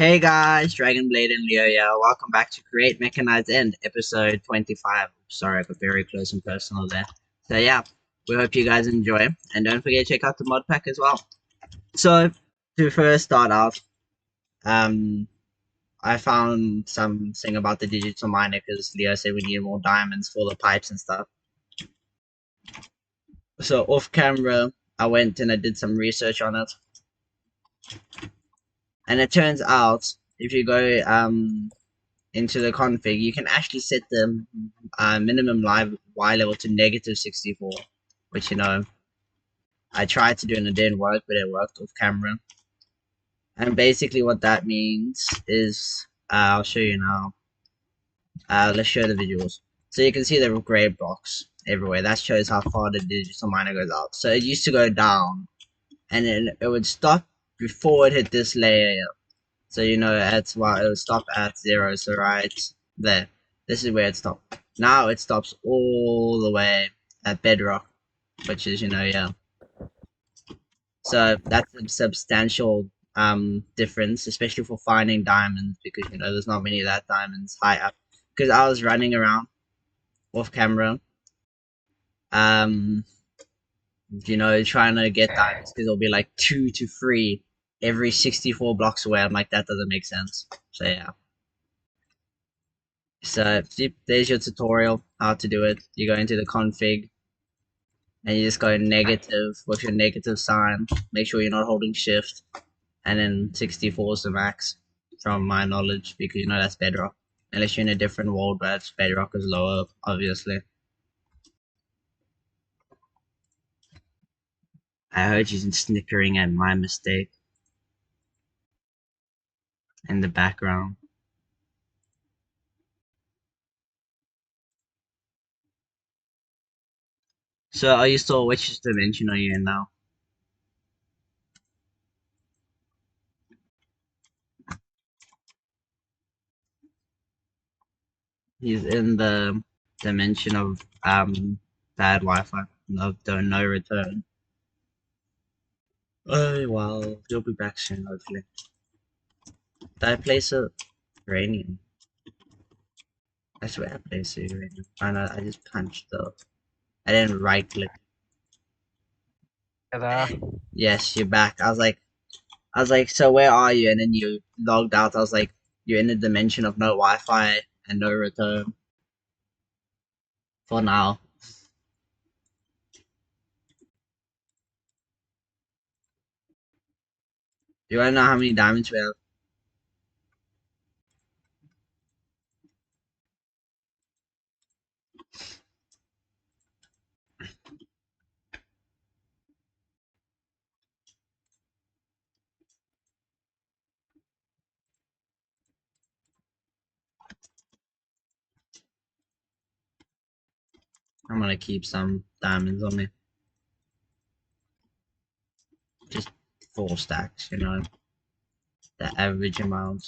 Hey guys, Dragon Blade and Leo here. Welcome back to Create Mekanized End, episode 25. Sorry, I got very close and personal there. So yeah, we hope you guys enjoy. And don't forget to check out the mod pack as well. So, to first start out, um, I found something about the digital miner because Leo said we need more diamonds for the pipes and stuff. So off camera, I went and I did some research on it. And it turns out, if you go into the config, you can actually set the minimum live Y level to -64, which I tried to do and it didn't work, but it worked off camera. And basically, what that means is I'll show you now. Let's show the visuals. So you can see the gray blocks everywhere. That shows how far the digital miner goes out. So it used to go down, and then it would stop before it hit this layer. So that's why it would stop at 0. So right there, this is where it stopped. Now it stops all the way at bedrock, which is yeah. So that's a substantial difference, especially for finding diamonds, because there's not many of that diamonds high up. Because I was running around off camera, um, trying to get diamonds because it'll be like 2 to 3 every 64 blocks away. I'm like, that doesn't make sense. So yeah. So there's your tutorial how to do it. You go into the config and you just go negative with your negative sign. Make sure you're not holding shift, and then 64 is the max from my knowledge, because that's bedrock. Unless you're in a different world where bedrock is lower, obviously. I heard you snickering at my mistake in the background. So are you still, which dimension are you in now? He's in the dimension of bad Wi-Fi. No return. Oh well, you'll be back soon, hopefully. Did I place a uranium? I swear I placed a uranium. I know, I just punched though. I didn't right click. Hello. Yes, you're back. I was like, so where are you? And then you logged out. I was like, you're in the dimension of no Wi-Fi and no return. For now. You wanna know how many diamonds we have? I'm gonna keep some diamonds on me. Just 4 stacks, the average amount.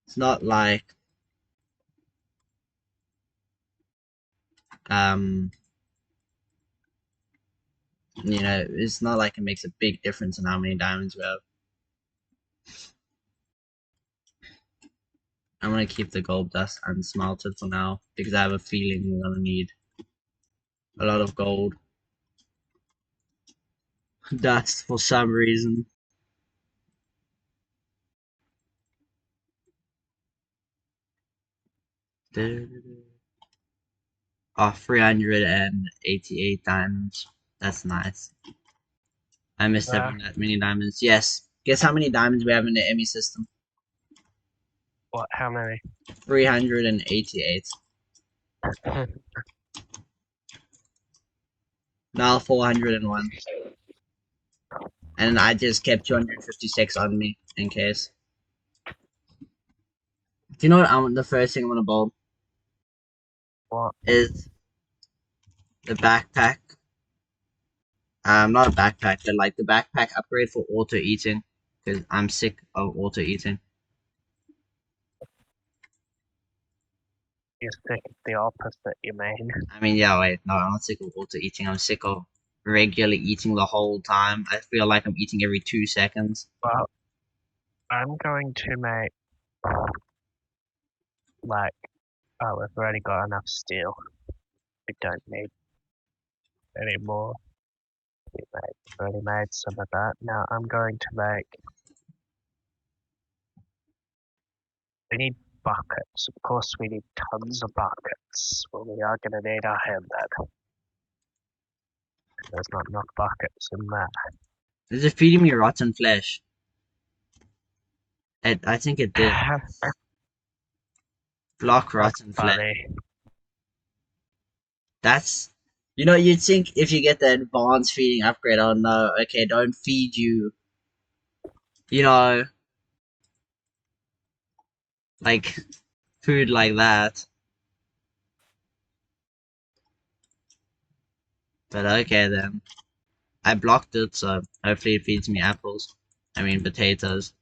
It's not like um it's not like it makes a big difference in how many diamonds we have. I'm gonna keep the gold dust unsmelted for now, because I have a feeling we're gonna need a lot of gold dust for some reason. Oh, 388 diamonds. That's nice. I missed having that many diamonds. Yes. Guess how many diamonds we have in the Emmy system? What? How many? 388. Now 401. And I just kept 256 on me in case. Do you know what? The first thing I'm gonna build What? is the backpack. Not a backpack, but like the backpack upgrade for auto eating, because I'm sick of auto eating. You're sick of the opposite, you mean? I mean, yeah, wait, no, I'm not sick of auto eating. I'm sick of regularly eating the whole time. I feel like I'm eating every 2 seconds. Well, I'm going to make like oh, we've already got enough steel. We don't need any more. We've already made some of that. Now I'm going to make. We need buckets. Of course, we need tons of buckets. Well, we are going to need our hand then. There's not enough buckets in that. Is it feeding me rotten flesh? I think it did. Block That's rotten flesh. funny. That's, you'd think if you get the advanced feeding upgrade, oh no, okay, don't feed you, you know, like food like that. But okay then. I blocked it, so hopefully it feeds me apples. I mean potatoes.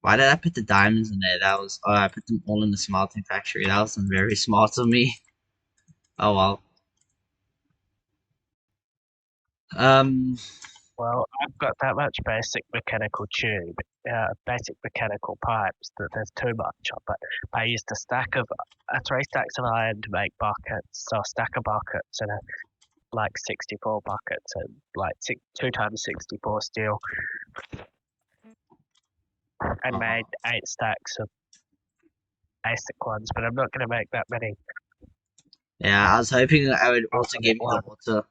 Why did I put the diamonds in there? I put them all in the smelting factory. That wasn't very smart of me. Oh well. Um, Well, I've got that much basic mechanical tube, basic mechanical pipes that there's too much of it. I used a stack of 3 stacks of iron to make buckets, so a stack of buckets and like 64 buckets and like 2 times 64 steel, and made 8 stacks of basic ones. But I'm not going to make that many yeah, I was hoping I would all also at give you the once. water.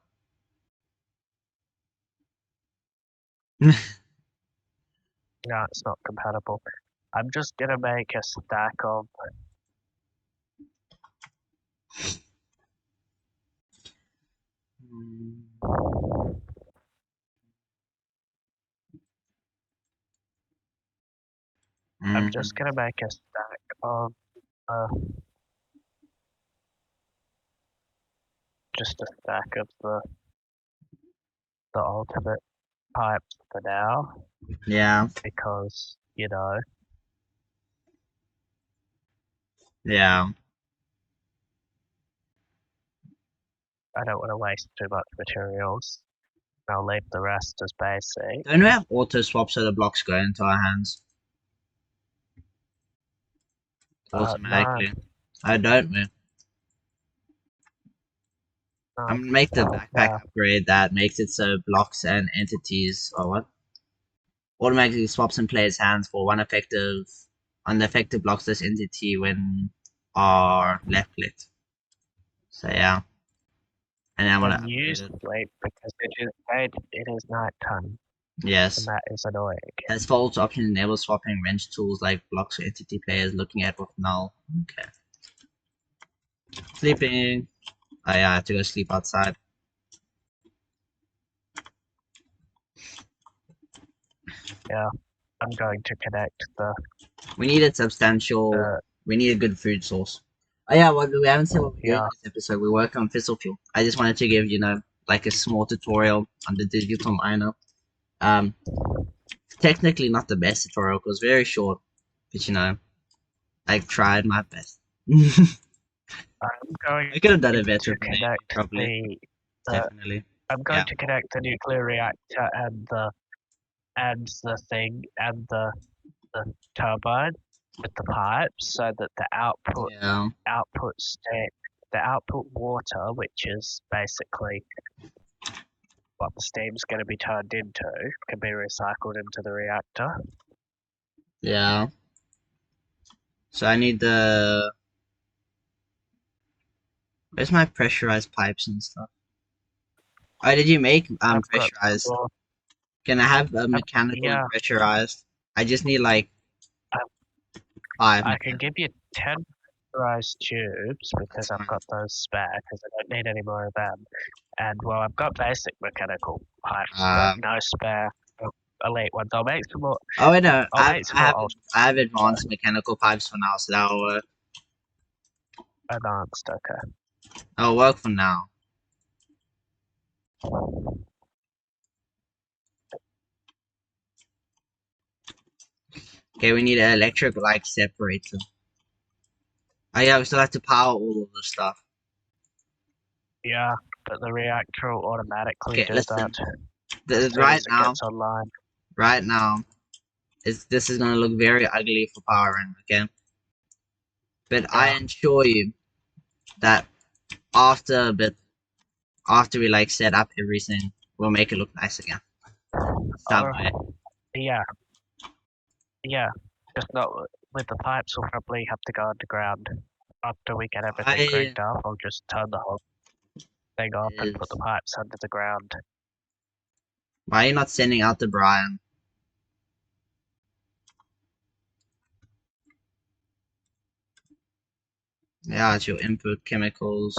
No, it's not compatible. I'm just going to make a stack of. I'm just Mm, going to make a stack of. Uh, just a stack of the ultimate pipes for now, yeah, because yeah. I don't want to waste too much materials. I'll leave the rest as basic. Don't we have auto swap so the blocks go into our hands No, automatically? I don't we? I'm no, gonna make the backpack yeah, upgrade that makes it so blocks and entities or what? Automatically swaps in player's hands for one effective on the effective blocks this entity when are left clicked. So yeah. And I wanna and you upgrade it. sleep because it is night time, and Yes. that is annoying. Has false option enables swapping wrench tools like blocks or entity players looking at with null. Okay. Sleeping. Oh yeah, I have to go sleep outside. Yeah, I'm going to connect We needed substantial. the We need a good food source. Oh yeah, well, we haven't said what we're doing yeah. in this episode. We're working on fossil fuel. I just wanted to give like a small tutorial on the digital miner. Um, technically not the best tutorial because very short, but I tried my best. I'm going I could have done it better, to but connect probably, the definitely, I'm going yeah, to connect the nuclear reactor and the thing and the turbine with the pipes so that yeah, output state the output water, which is basically what the steam's going to be turned into, can be recycled into the reactor. yeah. So I need the. Where's my pressurized pipes and stuff? Oh, did you make I've got pressurized? four. Can I have a mechanical and Yeah, pressurized? I just need like I, 5 I can mechanical. give you 10 pressurized tubes That's because I've fine. got those spare because I don't need any more of them. And well, I've got basic mechanical pipes, but Um, no spare elite ones. I'll make some more. oh wait, no, I'll make some more I have advanced mechanical pipes for now, so advanced. Okay. that'll work for now. Okay, we need an electric like separator. Oh yeah, we still have to power all of the stuff. Yeah. but the reactor will automatically Okay, do listen. that as soon as it gets online. Right now, this is gonna look very ugly for power in, okay? But I Yeah. assure you that after a bit, after we like set up everything, we'll make it look nice again. Some Oh, way. yeah, yeah. Just not with the pipes. We'll probably have to go underground after we get everything Why rigged up. I'll just turn the whole thing off and put the is pipes under the ground. why are you not sending out the Brian? Yeah, it's your input chemicals.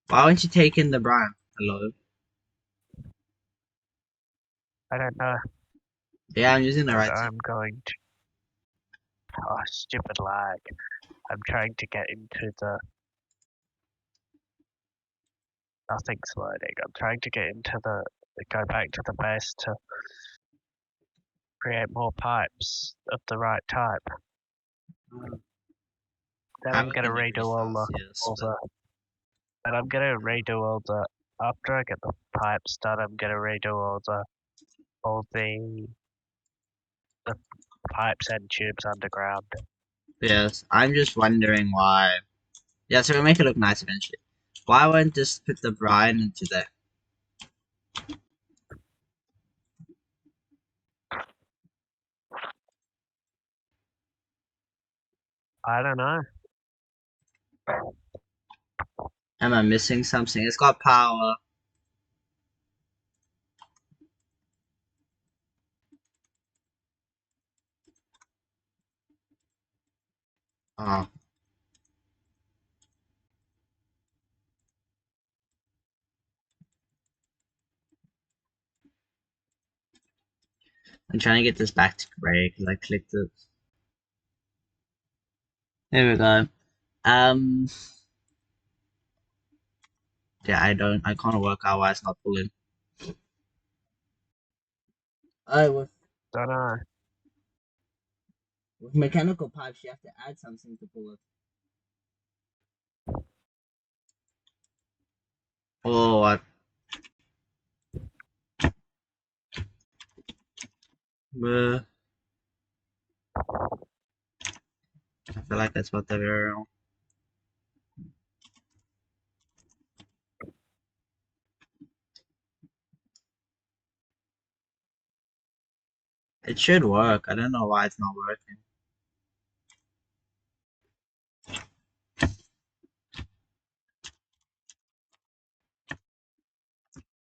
Why aren't you taking the Brian? Hello? I don't know, Yeah, I'm using the but right thing. I'm going to. Oh, stupid lag. I'm trying to get into the. Nothing's loading. I'm trying to get into the. Go back to the base to create more pipes of the right type. Then I I'm have a gonna degree redo Celsius, all but the. Then I'm gonna redo all the. After I get the pipes done, I'm gonna redo all the pipes and tubes underground. yes, I'm just wondering why. Yeah, so we'll make it look nice eventually. Why won't just put the Brian into there? I don't know. Am I missing something? It's got power. Oh, I'm trying to get this back to gray because I clicked it. There we go. Um, yeah, I can't work out why it's not pulling. Oh, Don't know. with mechanical pipes, you have to add something to pull it. Oh, uh, I feel like that's what the very wrong. It should work. I don't know why it's not working.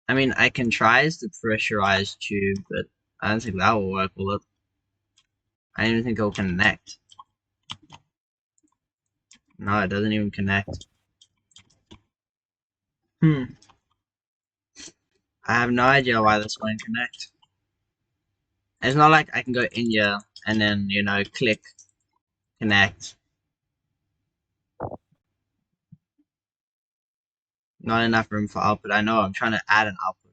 I mean, I can try the pressurized tube, but I don't think that will work, will it? I don't even think it'll connect. No, it doesn't even connect. Hmm. I have no idea why this won't connect. It's not like I can go in here and then, click connect. Not enough room for output. I know, I'm trying to add an output.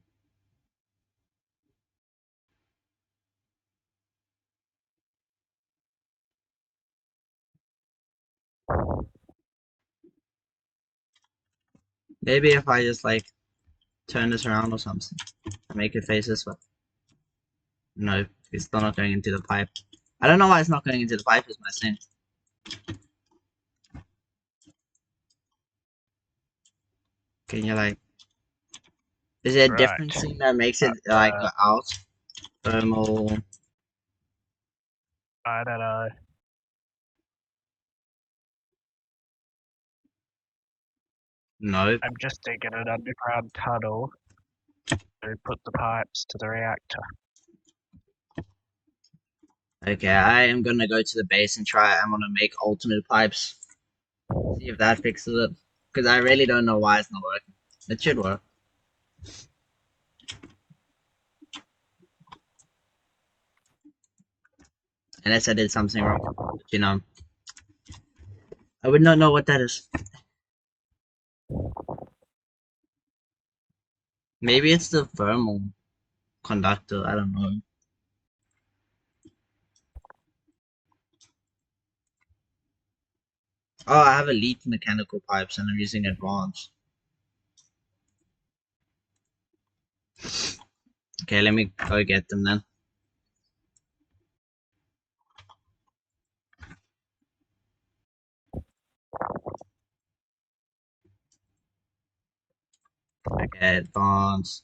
Maybe if I just like turn this around or something. Make it face this way. No, it's still not going into the pipe. I don't know why it's not going into the pipe is my thing. Can you like is there a different Right. thing that makes it like go out? Thermal. I don't know. No. I'm just digging an underground tunnel to put the pipes to the reactor. Okay, I am gonna go to the base and try. I'm gonna make alternate pipes. See if that fixes it. Because I really don't know why it's not working. It should work. Unless I did something wrong. But I would not know what that is. Maybe it's the thermal conductor. I don't know. Oh, I have elite mechanical pipes and I'm using advanced. Okay, let me go get them then. Okay, advanced.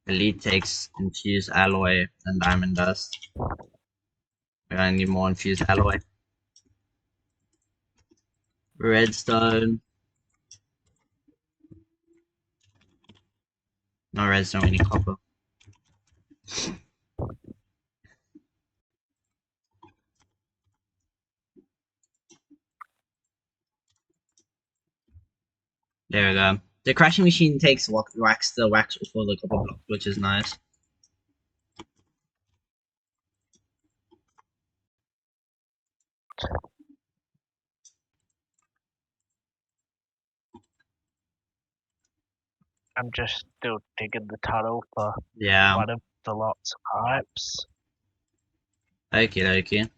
Elite takes infused alloy and diamond dust. We're gonna need more infused alloy. Redstone. No redstone, we need copper. There we go. The crashing machine takes the wax before the copper block, which is nice. I'm just still digging the tunnel for Yeah. one of the lots of pipes. Okie dokie.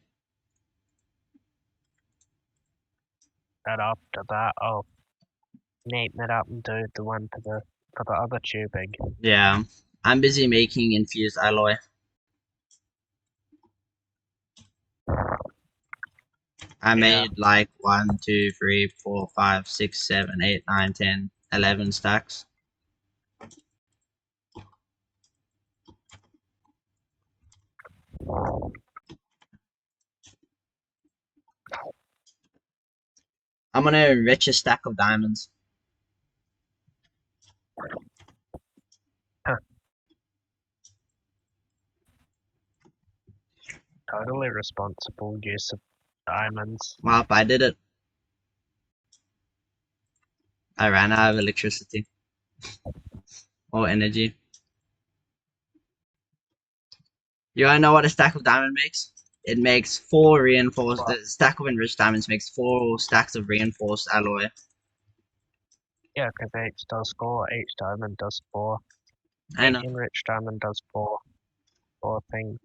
And after that, I'll neaten it up and do the one for the other tubing. Yeah. I'm busy making infused alloy. I made like 1, 2, 3, 4, 5, 6, 7, 8, 9, 10, 11 stacks. I'm gonna enrich a stack of diamonds. Totally responsible use of diamonds. Well, I did it. I ran out of electricity or energy. You wanna know what a stack of diamond makes? It makes 4 reinforced. Well, A stack of enriched diamonds makes 4 stacks of reinforced alloy. yeah, because each does 4, each diamond does 4. I Each know. enriched diamond does 4 things.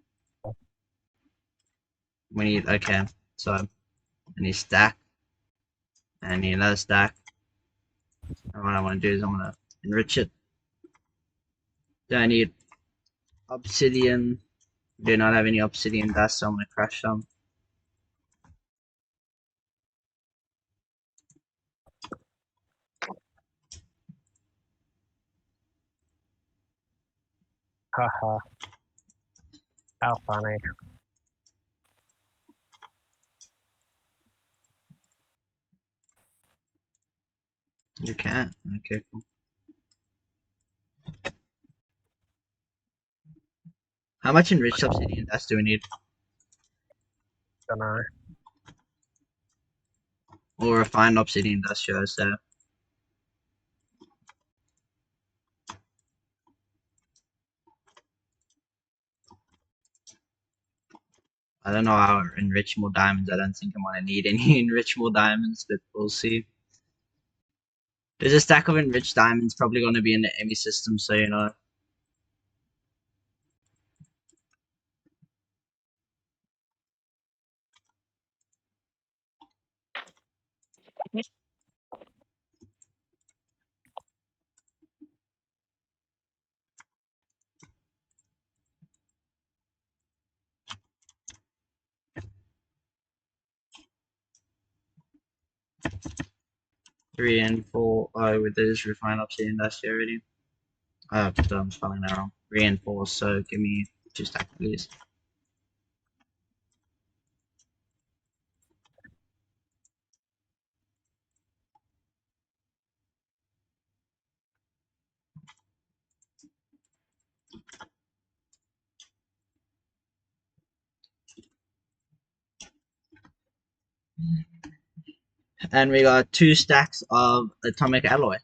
We need, okay. So, I need stack. I need another stack. And what I want to do is I'm gonna enrich it. Then I need obsidian. Do not have any obsidian dust, so I'm gonna crush some. Haha, how funny. You can't. Okay, cool. How much enriched obsidian dust do we need? Dunno. Or refined obsidian dust, should I say? I don't know how to enrich more diamonds. I don't think I'm gonna need any enrich more diamonds, but we'll see. There's a stack of enriched diamonds probably gonna be in the Emmy system, so you know. Three and four. Oh, with this refined obsidian dust here already. Oh, I'm spelling that wrong. Reinforced. So give me 2 stacks, please. And we got 2 stacks of atomic alloy.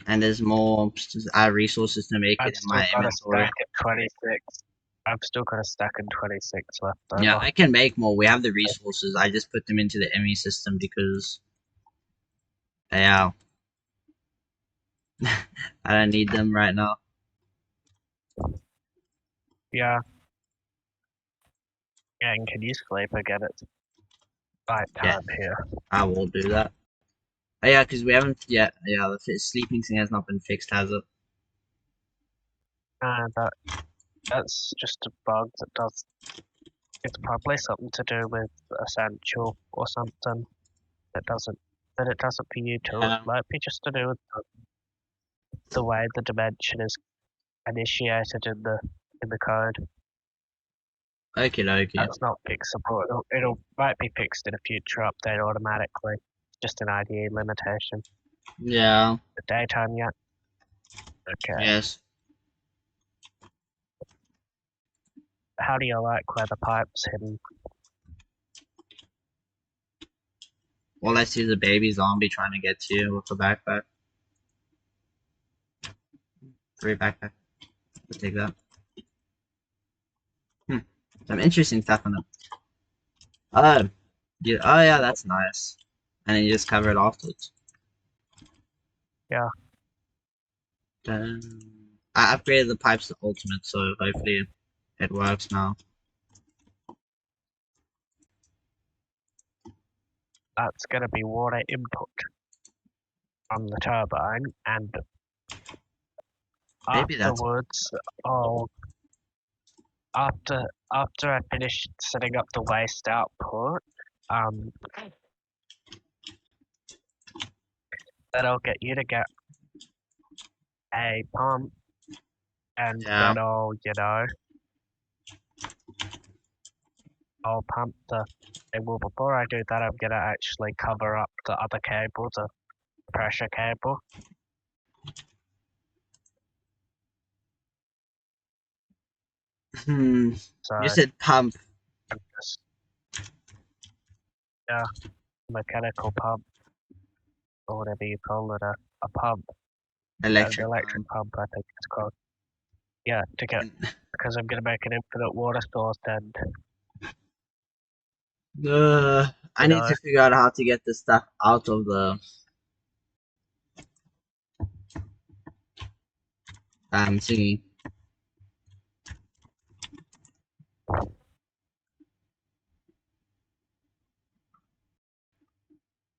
And there's more resources to make I've it in still my got a inventory. stack at 26. I've still got a stack in 26 left Yeah, over. I can make more. We have the resources. I just put them into the Emmy system because, yeah, I don't need them right now. Yeah. Yeah, and can you sleep? I get it. night Yeah, time here. I will do that. Oh, yeah, because we haven't yet. Yeah, the sleeping thing has not been fixed, has it? And that's just a bug that does. It's probably something to do with essential or something that it doesn't for you too. It Yeah. might be just to do with the way the dimension is initiated in the code. Okay, okay. That's not fixable. It'll might be fixed in a future update automatically. Just an IDE limitation. Yeah. The daytime yet? Okay. Yes. How do you like where the pipe's hidden? All I see is a baby zombie trying to get to you with a backpack. 3 backpack. I'll take that. Hmm. Some interesting stuff on it. Oh. Yeah, oh yeah, that's nice. And then you just cover it afterwards. Yeah, Dun. I upgraded the pipes to ultimate, so hopefully it works now. that's gonna be water input on the turbine, and Maybe that's afterwards, oh, after after I finish setting up the waste output, um, then I'll get you to get a pump, and yeah. then I'll pump the. Well, before I do that, I'm gonna actually cover up the other cable, the pressure cable. Hmm. So You said pump I'm just yeah, mechanical pump or whatever you call it, a pump, an electric electric pump. pump, I think it's called. Yeah, to get because I'm gonna make an infinite water source, and I you need know, to figure out how to get this stuff out of the thingy.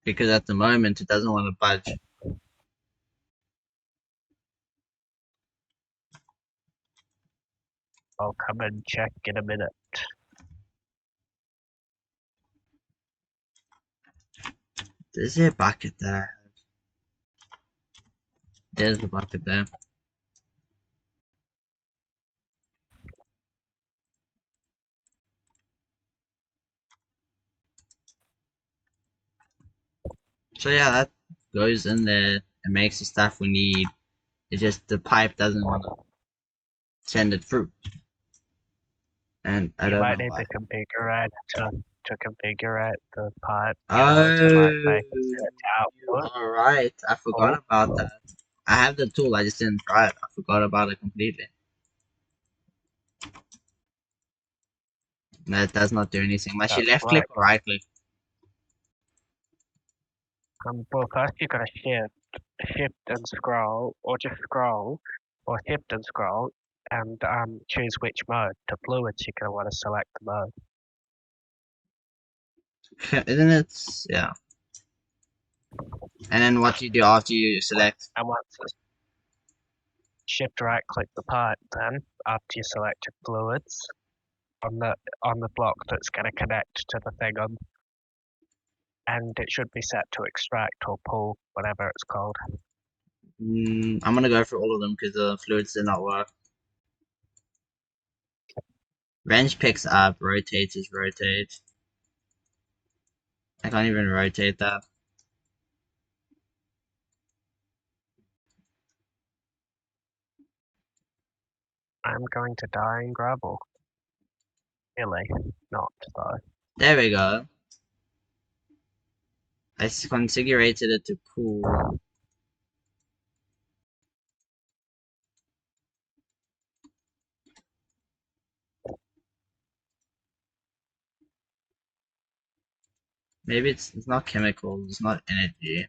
Because at the moment it doesn't want to budge. I'll come and check in a minute. Is there a bucket there? There's the bucket there. So yeah, that goes in there and makes the stuff we need. It's just the pipe doesn't want to send it through. And I You don't might know need why. to configure it to configure it the pipe, to like Oh, make it set you output. are right. I forgot Oh, about that. I have the tool, I just didn't try it. I forgot about it completely. No, it does not do anything. Must you that's left click right. or right click? Well, first you gotta shift and scroll, or just scroll, or shift and scroll, and choose which mode. To fluids, you're gonna want to select the mode. Isn't it? Yeah. And then what do you do after you select? And once it's shift right click the pipe, then after you selected fluids on the block that's gonna connect to the thing on, and it should be set to extract or pull, whatever it's called. I'm gonna go for all of them because the fluids did not work. Wrench picks up, rotates is rotate. I can't even rotate that. I'm going to die in gravel. Really, not though. There we go. I configured it to pull. Maybe it's not chemicals, it's not energy.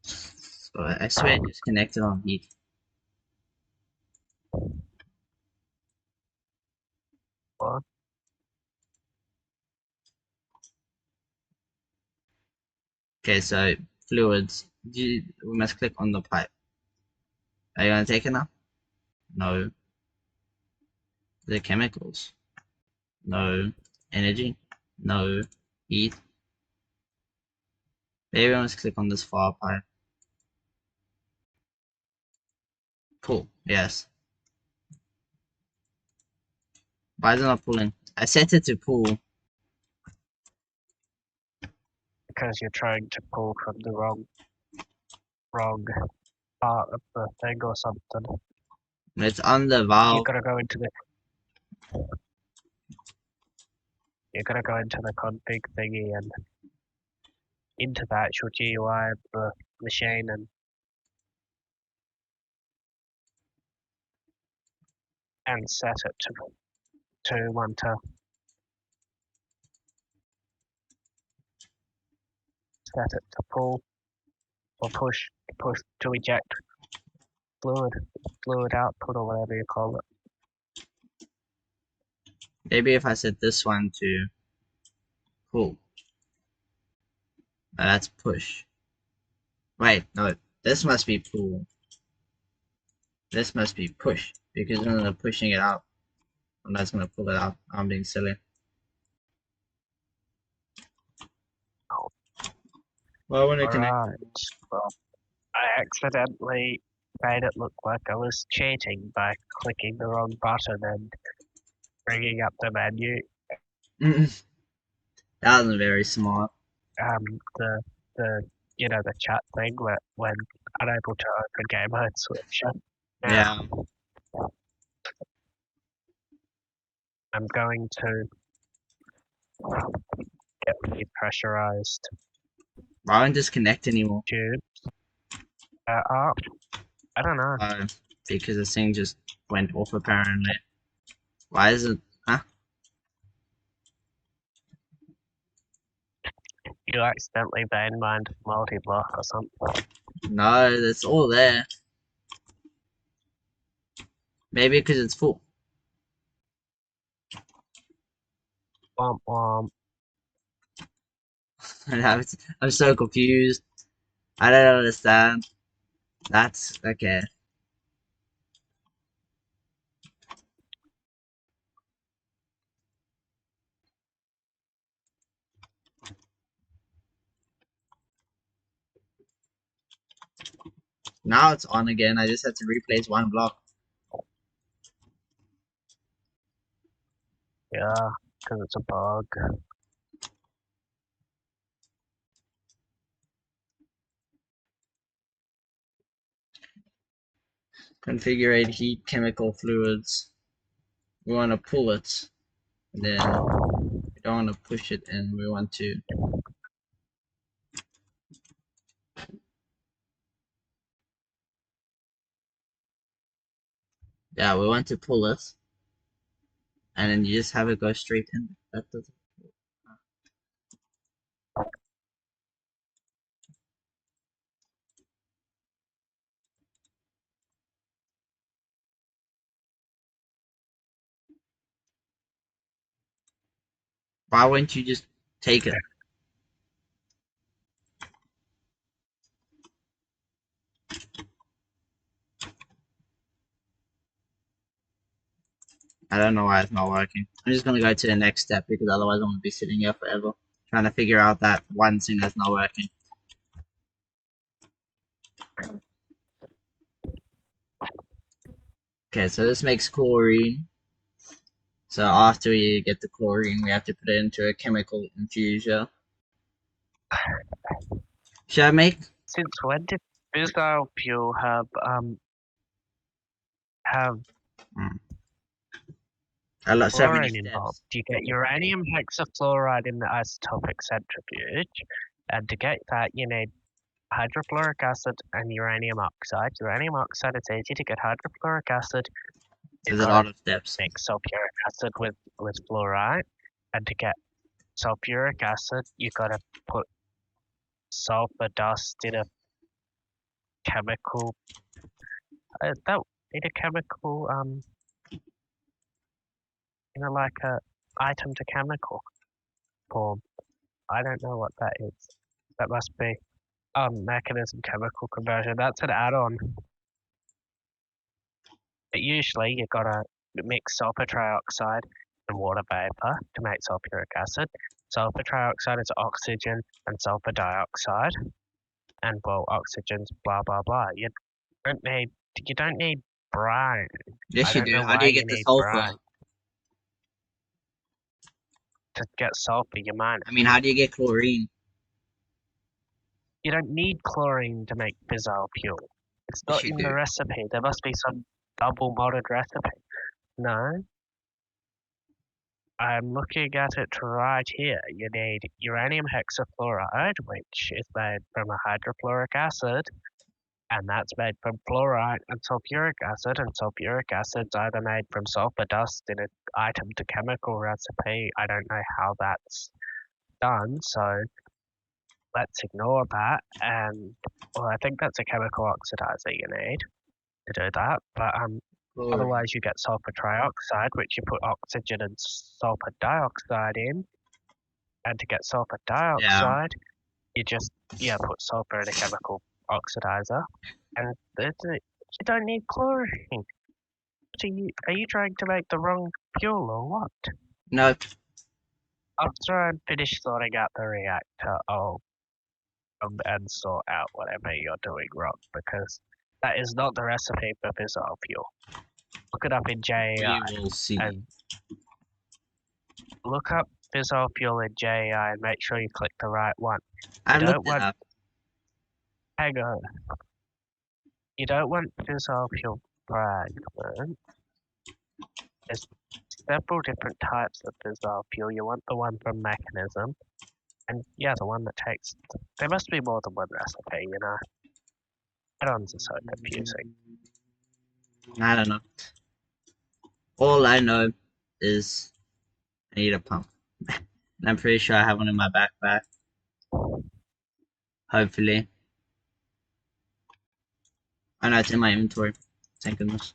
So I swear it just connected on heat. What? Okay, so fluids. We must click on the pipe. Are you gonna take it now? No. The chemicals. No. Energy. No. Heat. Maybe I must click on this far pipe. Pull. Yes. Why is it not pulling? I set it to pull. because you're trying to pull from the wrong part of the thing or something. It's on the You valve. gotta go into the you gotta go into the config thingy and into the actual GUI of the machine and set it to want to set it to pull or push to eject fluid output or whatever you call it. Maybe if I set this one to pull. That's push. Wait, no. This must be pull. This must be push. Because when I'm pushing it out, I'm not gonna pull it out. I'm being silly. Well, I want to connect. Alright. Well, I accidentally made it look like I was cheating by clicking the wrong button and bringing up the menu. That wasn't very smart. The the the chat thing where when unable to open game mode switcher. Now Yeah. I'm going to get the pressurized Why won't this connect anymore? tube. Oh, I don't know. Because this thing just went off apparently. Why is it? Huh? You accidentally ban mined multi-block or something. No, it's all there. Maybe because it's full. Womp womp. I'm so confused. I don't understand. That's okay. Now it's on again. I just had to replace one block. Yeah, because it's a bug. Configure heat chemical fluids. We want to pull it. And then we don't want to push it in. We want to. Yeah, we want to pull it. And then you just have it go straight in. That doesn't. Why wouldn't you just take it? I don't know why it's not working. I'm just gonna go to the next step because otherwise I'm gonna be sitting here forever trying to figure out that one thing that's not working. Okay, so this makes chlorine. So after we get the chlorine, we have to put it into a chemical infuser. Should I make? Since when did fissile fuel have So many fluorine involved? steps. You get uranium hexafluoride in the isotopic centrifuge, and to get that you need hydrofluoric acid and uranium oxide. Uranium oxide, it's easy to get hydrofluoric acid. You've There's a got to lot of steps. mix sulfuric acid with fluoride, and to get sulfuric acid, you've got to put sulfur dust in a chemical. That in a chemical like a item to chemical form. I don't know what that is. That must be mechanism chemical conversion. That's an add-on. But usually you gotta mix sulfur trioxide and water vapor to make sulfuric acid. Sulfur trioxide is oxygen and sulfur dioxide, and well, oxygen's blah blah blah. You don't need brine. I Yes, you don't do. know How do why you you get the need sulfur? brine to get sulfur. You mine I it. mean, how do you get chlorine? You don't need chlorine to make fissile fuel. It's Yes, not you in the do. recipe. There must be some double modded recipe. No, I'm looking at it right here. You need uranium hexafluoride, which is made from a hydrofluoric acid, and that's made from fluorite and sulfuric acid, and sulfuric acid's either made from sulfur dust in an item to chemical recipe. I don't know how that's done, so let's ignore that. And well, I think that's a chemical oxidizer you need to do that, but Chlorine. otherwise you get sulfur trioxide, which you put oxygen and sulfur dioxide in. And to get sulfur Yeah. dioxide, you just put sulfur in a chemical oxidizer, and you don't need chlorine. Are you trying to make the wrong fuel or what? No. After I'm finished sorting out the reactor, I'll and sort out whatever you're doing wrong, because that is not the recipe for fissile fuel. Look it up in JEI We will see. and look up fissile fuel in JEI and make sure you click the right one. I've You don't looked it want up. hang on. You don't want fissile fuel fragment. There's several different types of fissile fuel. You want the one from mechanism, and the one that takes. There must be more than one recipe, you know. Add-ons are so confusing. I don't know. All I know is I need a pump. And I'm pretty sure I have one in my backpack. Hopefully. Oh no, it's in my inventory. Thank goodness.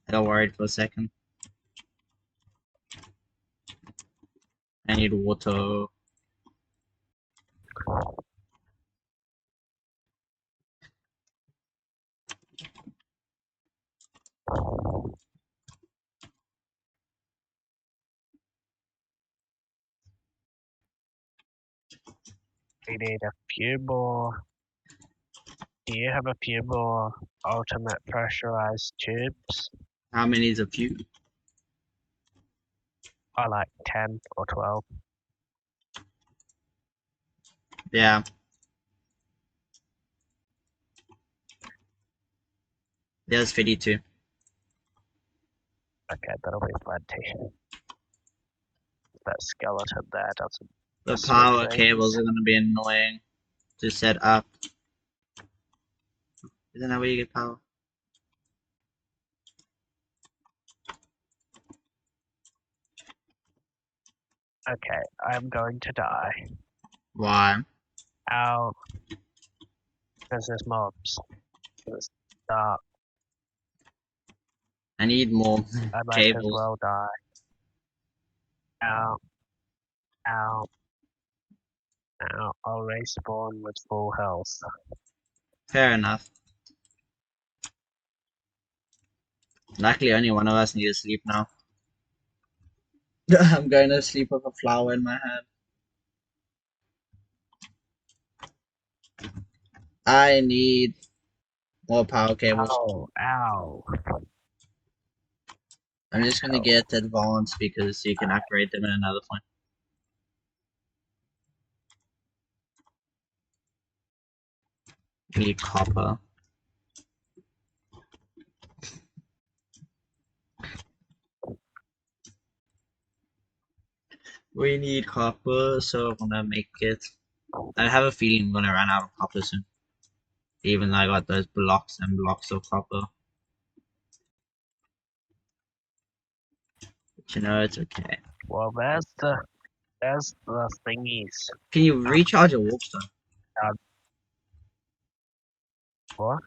I got worried for a second. I need water. We need a few more. Do you have a few more ultimate pressurized tubes? How many is a few? I like 10 or 12. Yeah. There's 52. Okay, that'll be plenty. That skeleton there doesn't The mess power with cables things. are going to be annoying to set up. Isn't that where you get power? Okay, I'm going to die. Why? Ow. Because there's mobs. It's dark. I need more I might as cables. well die. Ow. Ow. Ow. I'll respawn with full health. Fair enough. Luckily, only one of us need to sleep now. I'm going to sleep with a flower in my hand. I need more power cables. Ow. Ow. I'm just going to get advanced because you can upgrade them at another point. Need copper. We need copper, so I'm gonna make it. I have a feeling I'm gonna run out of copper soon. Even though I got those blocks and blocks of copper. But you know, it's okay. Well, there's the thingies. Can you recharge a warp stone? What?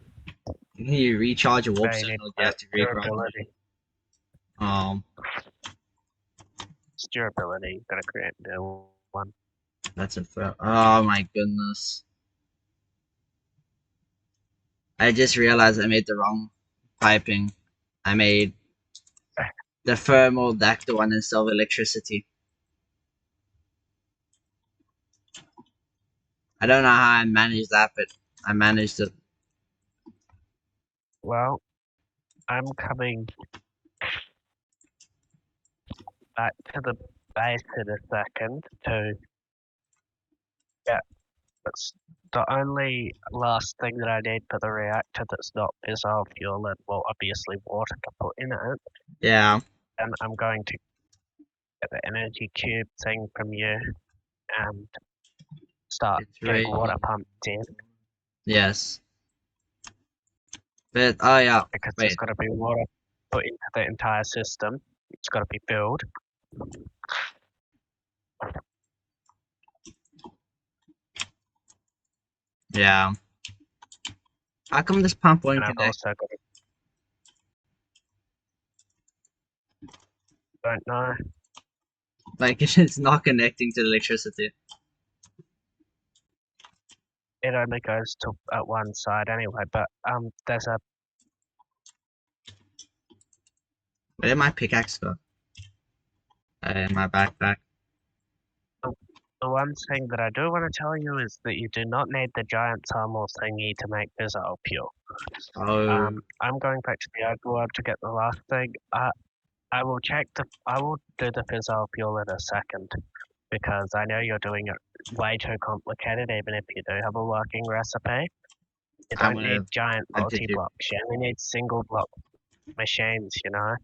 Can you recharge a warp They stone need or do you have to regrind it? durability. Um, It's durability. You gotta create a new one. That's a fair. Oh my goodness. I just realized I made the wrong piping. I made the thermal duct one instead of electricity. I don't know how I managed that, but I managed it. Well, I'm coming back to the base in a second to get it's the only last thing that I need for the reactor that's not fissile fuel and well obviously water to put in it. Yeah, And I'm going to get the energy cube thing from you and start it's getting water raining. pumped in Yes, but oh yeah. because there's Wait, got to be water put into the entire system. It's got to be filled. yeah. How come this pump won't And I've connect? also got to, don't know, Like it's not connecting to the electricity. it only goes to at one side anyway, but there's a Where did my pickaxe go? In my backpack. the one thing that I do want to tell you is that you do not need the giant thermal thingy to make fissile fuel. Oh, I'm going back to the overworld to get the last thing. I will do the fissile fuel in a second because I know you're doing it way too complicated even if you do have a working recipe. You I'm don't need gonna giant have to do. multi-blocks, you only need single block machines, you know?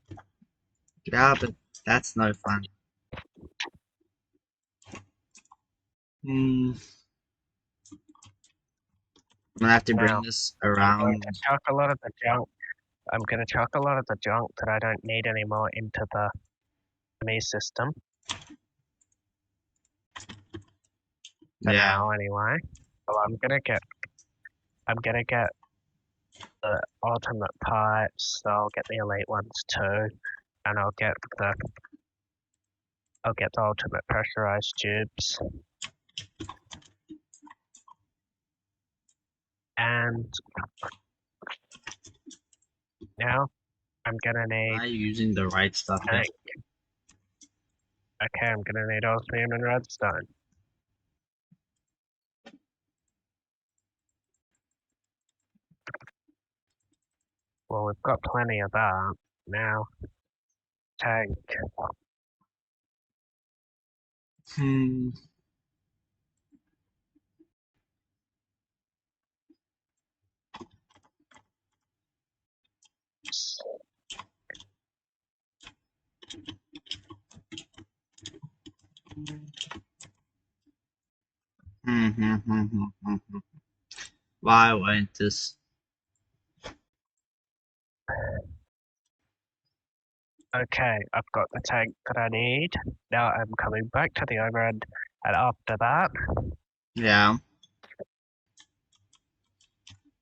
Yeah, but that's no fun. Hmm. I'm gonna have to bring Now, this I'm going to around. chuck a lot of the junk I'm gonna chuck a lot of the junk that I don't need anymore into the me system for Yeah, now anyway. So I'm gonna get the ultimate pipes, so I'll get the elite ones too, and I'll get the ultimate pressurized tubes. And now I'm gonna am need I using the right stuff here? tank. Okay, I'm gonna need osmium and redstone. Well, we've got plenty of that. Now, tank. Hmm. Hmm. Hmm. Hmm. Hmm. Hmm. Hmm. Why won't this? Okay, I've got the tank that I need. Now I'm coming back to the overend, and after that, Yeah.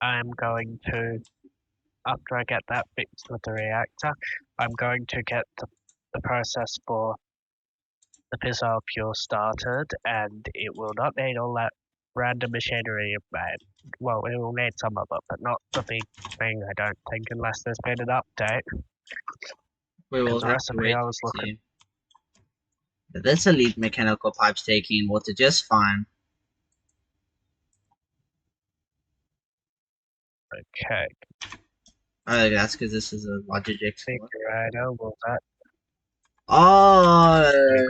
I'm going to, after I get that fixed with the reactor, I'm going to get the process for the fissile fuel started, and it will not need all that random machinery you've made. Well, it will need some of it, but not the big thing, I don't think, unless there's been an update. We will Because the have to recipe wait I and was looking, see. This elite mechanical pipe's taking water just fine. okay, Oh, that's because this is a Logitech sword. configurator, will that Oh, be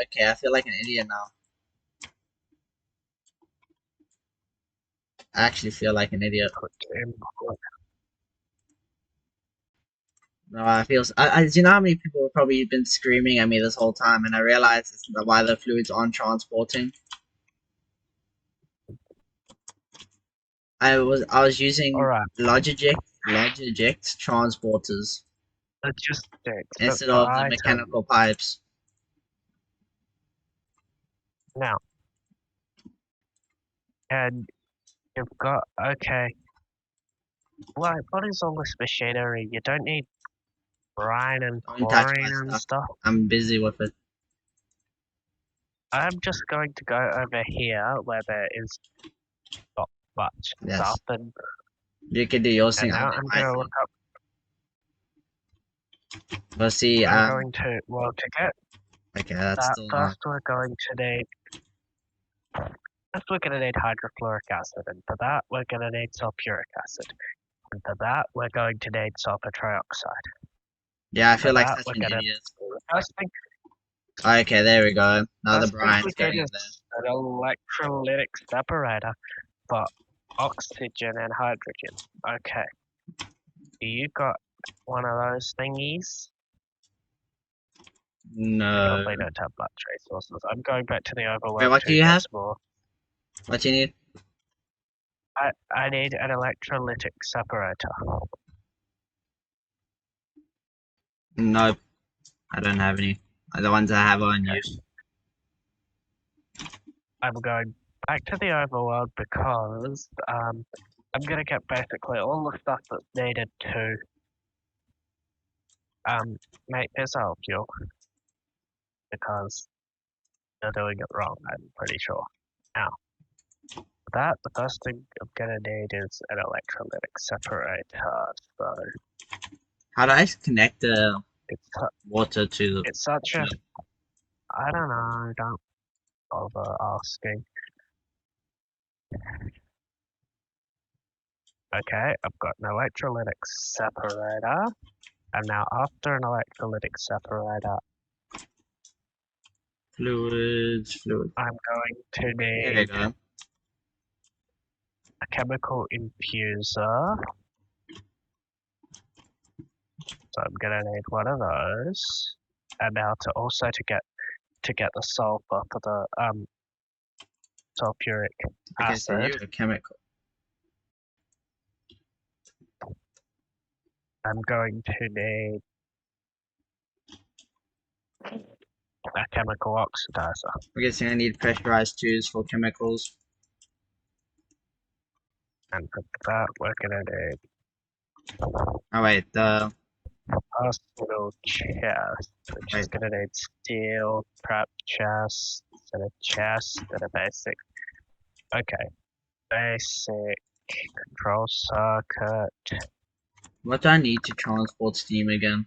okay. I feel like an idiot now. I actually feel like an idiot. put input? No, I feel. Do you know how many people have probably been screaming at me this whole time, and I realized it's why the fluids aren't transporting. I was using Alright. Logitech transporters Logistics, that's instead the of the item. mechanical pipes. Now, and you've got, okay, what is all this machinery? You don't need brine and Don't touch my chlorine and stuff. stuff. I'm busy with it. I'm just going to go over here where there is not much stuff, Yes. You can do your thing. now I'll do I'm my gonna thing. look up. We'll see. I'm going to to get Okay, that's that still not. first. We're going to need. First, we're gonna need hydrofluoric acid, and for that, we're gonna need sulfuric acid. And for that, we're going to need sulfur trioxide. Yeah, I For feel like that, such we're an gonna. idiot. The first thing, Okay, there we go. Now the first thing we brine's need going in there. is an electrolytic separator for oxygen and hydrogen. Okay. You got one of those thingies? You No. probably don't have much resources. I'm going back to the Wait, overworld what do to you get have? some more. What you need? I need an electrolytic separator. Nope, I don't have any. The ones I have are unused. I'm going back to the overworld because I'm gonna get basically all the stuff that's needed to make this fuel because they're doing it wrong, I'm pretty sure. Now, for that, the first thing I'm gonna need is an electrolytic separator. So How do I connect the it's water to the... it's such a I don't know, don't bother asking. Okay, I've got an electrolytic separator. And now after an electrolytic separator, fluids? I'm going to There we need go. a chemical infuser. So I'm gonna need one of those. And now to also to get the sulfur for the sulfuric Okay, so acid, you're a chemical. I'm going to need a chemical oxidizer. I'm guessing I need pressurized tubes for chemicals. And for that we're gonna need Oh wait, hospital chest, which is wait. gonna need steel, prep chest, and a chest, and a basic. Okay, basic control circuit. What do I need to transport steam again?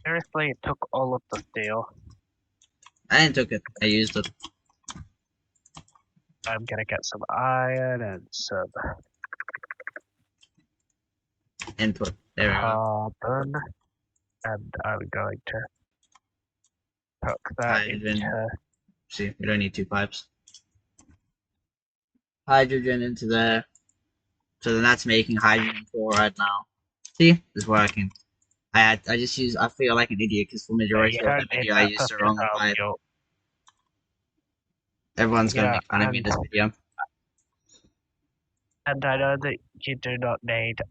Seriously, it took all of the steel. I didn't took it. I used it. I'm gonna get some iron and some Input. There we go. carbon, and I'm going to hook that Hydrogen. into. See, we don't need two pipes. Hydrogen into there. So then that's making hydrogen chloride now. See, it's working. I just use. I feel like an idiot because for You majority of the don't need video I that used for the wrong fissile pipe. fuel. Everyone's gonna Yeah, make fun of me in this video. and I know that you do not need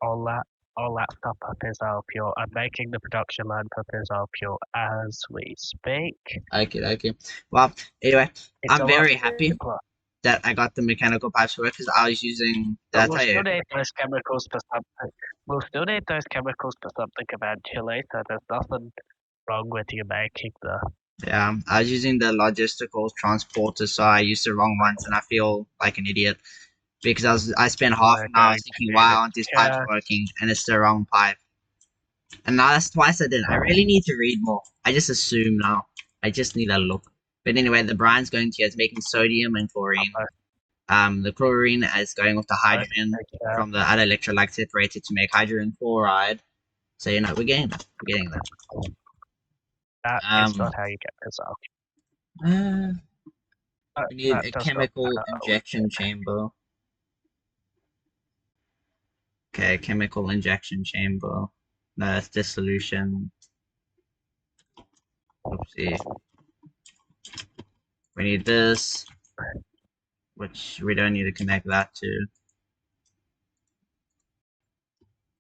all that stuff for fissile fuel. I'm making the production line for fissile fuel as we speak. Okay. Well, anyway, It's I'm a lot very happy simpler. that I got the mechanical pipes work because I was using. Did But I we'll tell you? still need those chemicals for something. We'll still need those chemicals for something eventually, so there's nothing wrong with you making the. Yeah, I was using the logistical transporter, so I used the wrong ones, and I feel like an idiot because I spent half We're an hour going to thinking need why a aren't these pipes chest. working, and it's the wrong pipe. And now that's twice I did. I really need to read more. I just assume now. I just need a look. But anyway, the brine's going to it's making sodium and chlorine. The chlorine is going off the hydrogen from the other electrolyte separated to make hydrogen chloride. So you know we're getting there. We're getting there. That is not how you get this out. We need That a does not chemical matter. injection chamber. Okay, chemical injection chamber. No, that's dissolution. Oopsie. We need this, which we don't need to connect that to.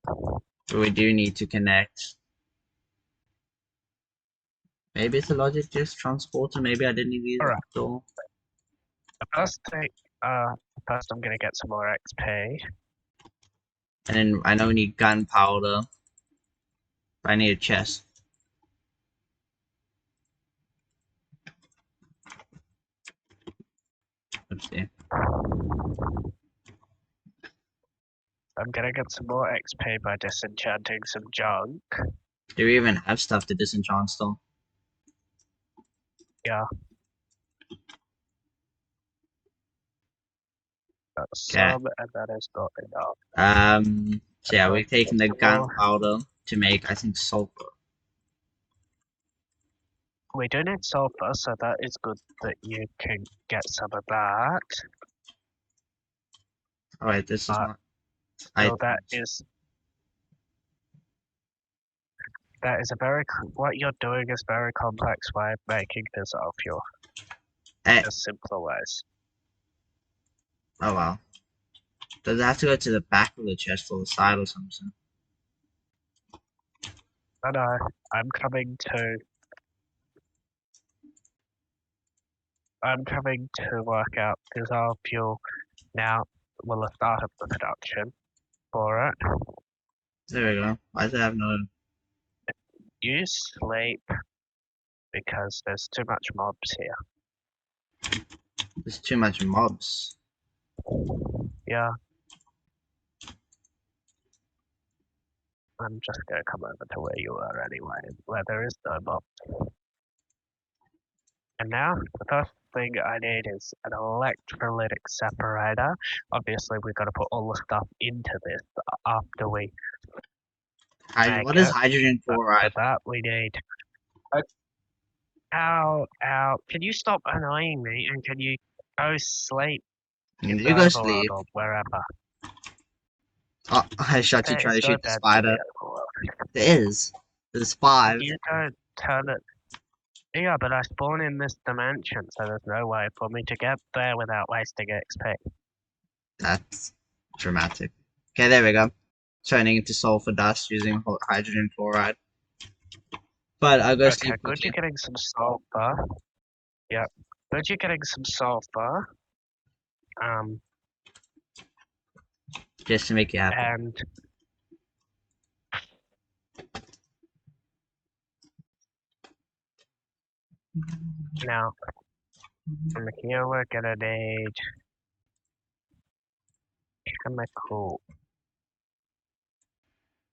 But we do need to connect. Maybe it's a logic just transporter. Maybe I didn't need these Alright, at all. first thing, first I'm gonna get some more XP. And then I know we need gunpowder. But I need a chest. Oopsie. I'm gonna get some more XP by disenchanting some junk. Do we even have stuff to disenchant still? Yeah. That's Okay. some, and that is not enough. So yeah, I'm we've taken the some more. gunpowder to make, I think, sulfur. We do need sulfur, so that is good that you can get some of that. Alright, this is not So that items. is a very what you're doing is very complex way of making this of your Eh, just simpler ways. oh well. Does it have to go to the back of the chest or the side or something? I know. I'm coming to. I'm coming to work out dissolve fuel now. Will the start of the production for it. There we go. Why does it have no... You sleep because there's too much mobs here. There's too much mobs. Yeah. I'm just gonna come over to where you are anyway, where there is no mobs. And now, the first thing I need is an electrolytic separator. Obviously, we've got to put all the stuff into this after we make What is it. hydrogen But chloride? for that, we need... Ow, ow. Can you stop annoying me, and can you go sleep in the You go overworld sleep. or wherever? Oh, I shot you There trying is to no shoot the bed in spider. the overworld. There is. There's 5. You don't turn it... Yeah, but I spawn in this dimension, so there's no way for me to get there without wasting XP. That's dramatic. Okay, there we go. Turning into sulfur dust using hydrogen chloride. But I'll go Okay, sleep good you're quickly. getting some sulfur. Yep. Good you're getting some sulfur. Um, Just to make you happy. and now from here we're gonna need chemical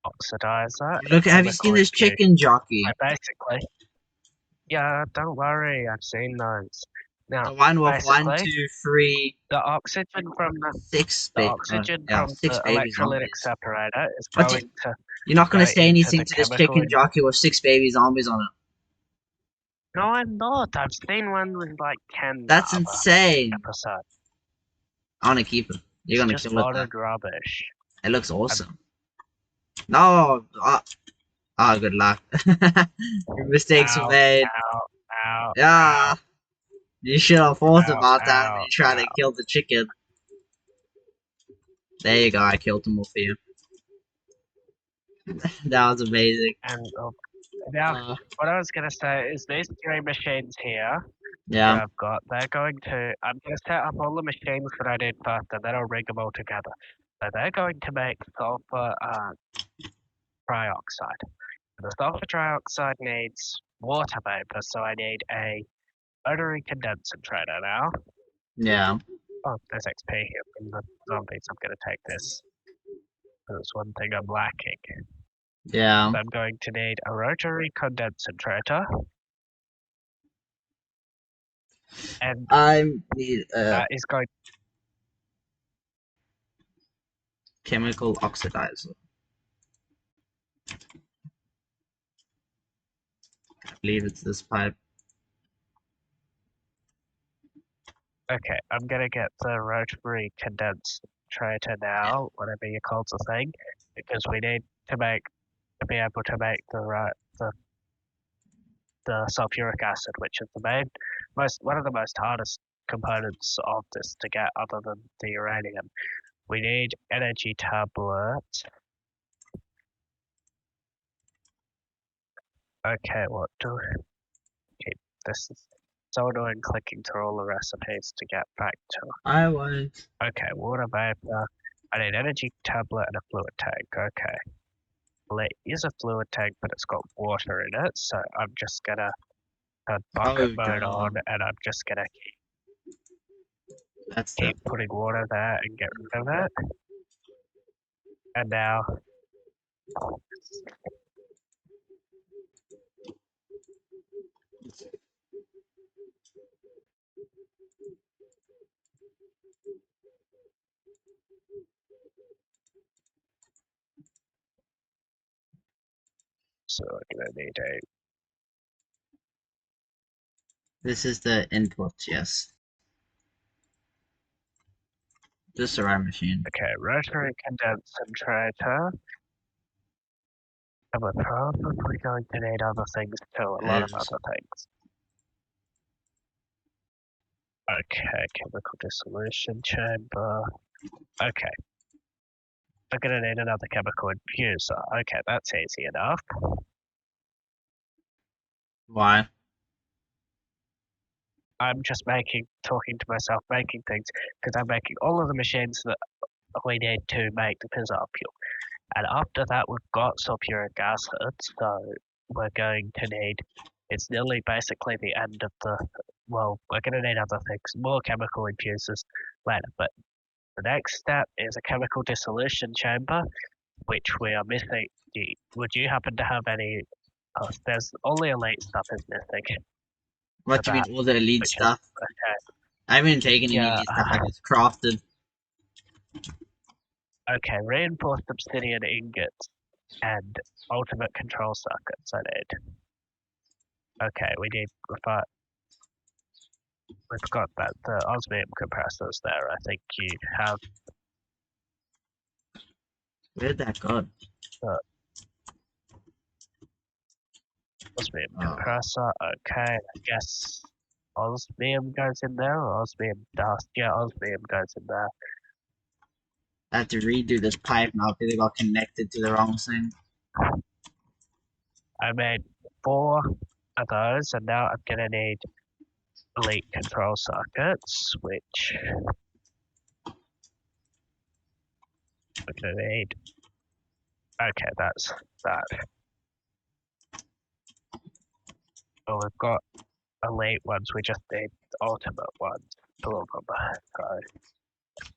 oxidizer and Have you seen chemical this infusion. chicken jockey? Basically, yeah, don't worry, I've seen those. Now, The one with one, basically, two, three, the oxygen from the 6 the oxygen yeah, from 6 the baby electrolytic zombies. separator is What did, going to you're not go gonna say into anything the to this chemical. chicken jockey with 6 baby zombies on it. No, I'm not. I've seen one with like 10 the That's other insane. episode. I wanna keep it. You're It's gonna just kill it though. modded rubbish. It looks awesome. No! Good luck. Mistakes were Ow, made. ow, ow, Yeah! ow, You should have thought ow, about that when ow, you try to ow. kill the chicken. There you go, I killed him all for you. That was amazing. And now, Uh, what I was going to say is these 3 machines here that yeah, I've got, I'm going to set up all the machines that I need first and then I'll rig them all together. So they're going to make sulfur trioxide. The sulfur trioxide needs water vapor, so I need a rotary condensator now. yeah, Oh, there's XP here from the zombies. I'm going to take this. That's one thing I'm lacking. yeah. So I'm going to need a rotary condensator. And I need a that is going... chemical oxidizer. I believe it's this pipe. Okay, I'm going to get the rotary condensator now, whatever you call the thing, because we need to be able to make the sulfuric acid, which is one of the most hardest components of this to get other than the uranium. We need energy tablets. Okay, what do keep this is so annoying clicking through all the recipes to get back to. I want. Okay, water vapor. I need energy tablet and a fluid tank. Okay. Well, it is a fluid tank, but it's got water in it, so I'm just gonna turn bucket Oh mode on god. and I'm just gonna That's the. keep putting water there and get rid of it. And now, so we're gonna need a This is the input, yes. Just the right machine. okay rotary condensator. And we're probably going to need other things too, a lot of As other things. Okay, chemical dissolution chamber. Okay, we're gonna need another chemical infuser. Okay, that's easy enough. why? I'm just talking to myself, making things, because I'm making all of the machines that we need to make the fissile fuel. And after that, we've got sulfuric acid, so we're going to need, it's nearly basically the end of the, well, we're going to need other things, more chemical infusers later, but the next step is a chemical dissolution chamber, which we are missing. Would you happen to have any, there's only elite stuff is missing What for do you that, mean, all the elite which is, stuff? okay, I haven't taken any yeah, elite stuff, I just crafted. okay, reinforced obsidian ingots and ultimate control circuits I need. Okay, we need we've got that the osmium compressors there. I think you have Where'd that go? the osmium Oh. compressor. Okay, I guess osmium goes in there or osmium dust. Yeah, osmium goes in there. I have to redo this pipe now because it got connected to the wrong thing. I made 4 of those, and now I'm gonna need elite control circuits, which we're gonna need. Okay, that's that. So we've got elite ones. We just need ultimate ones. 2 of them. So I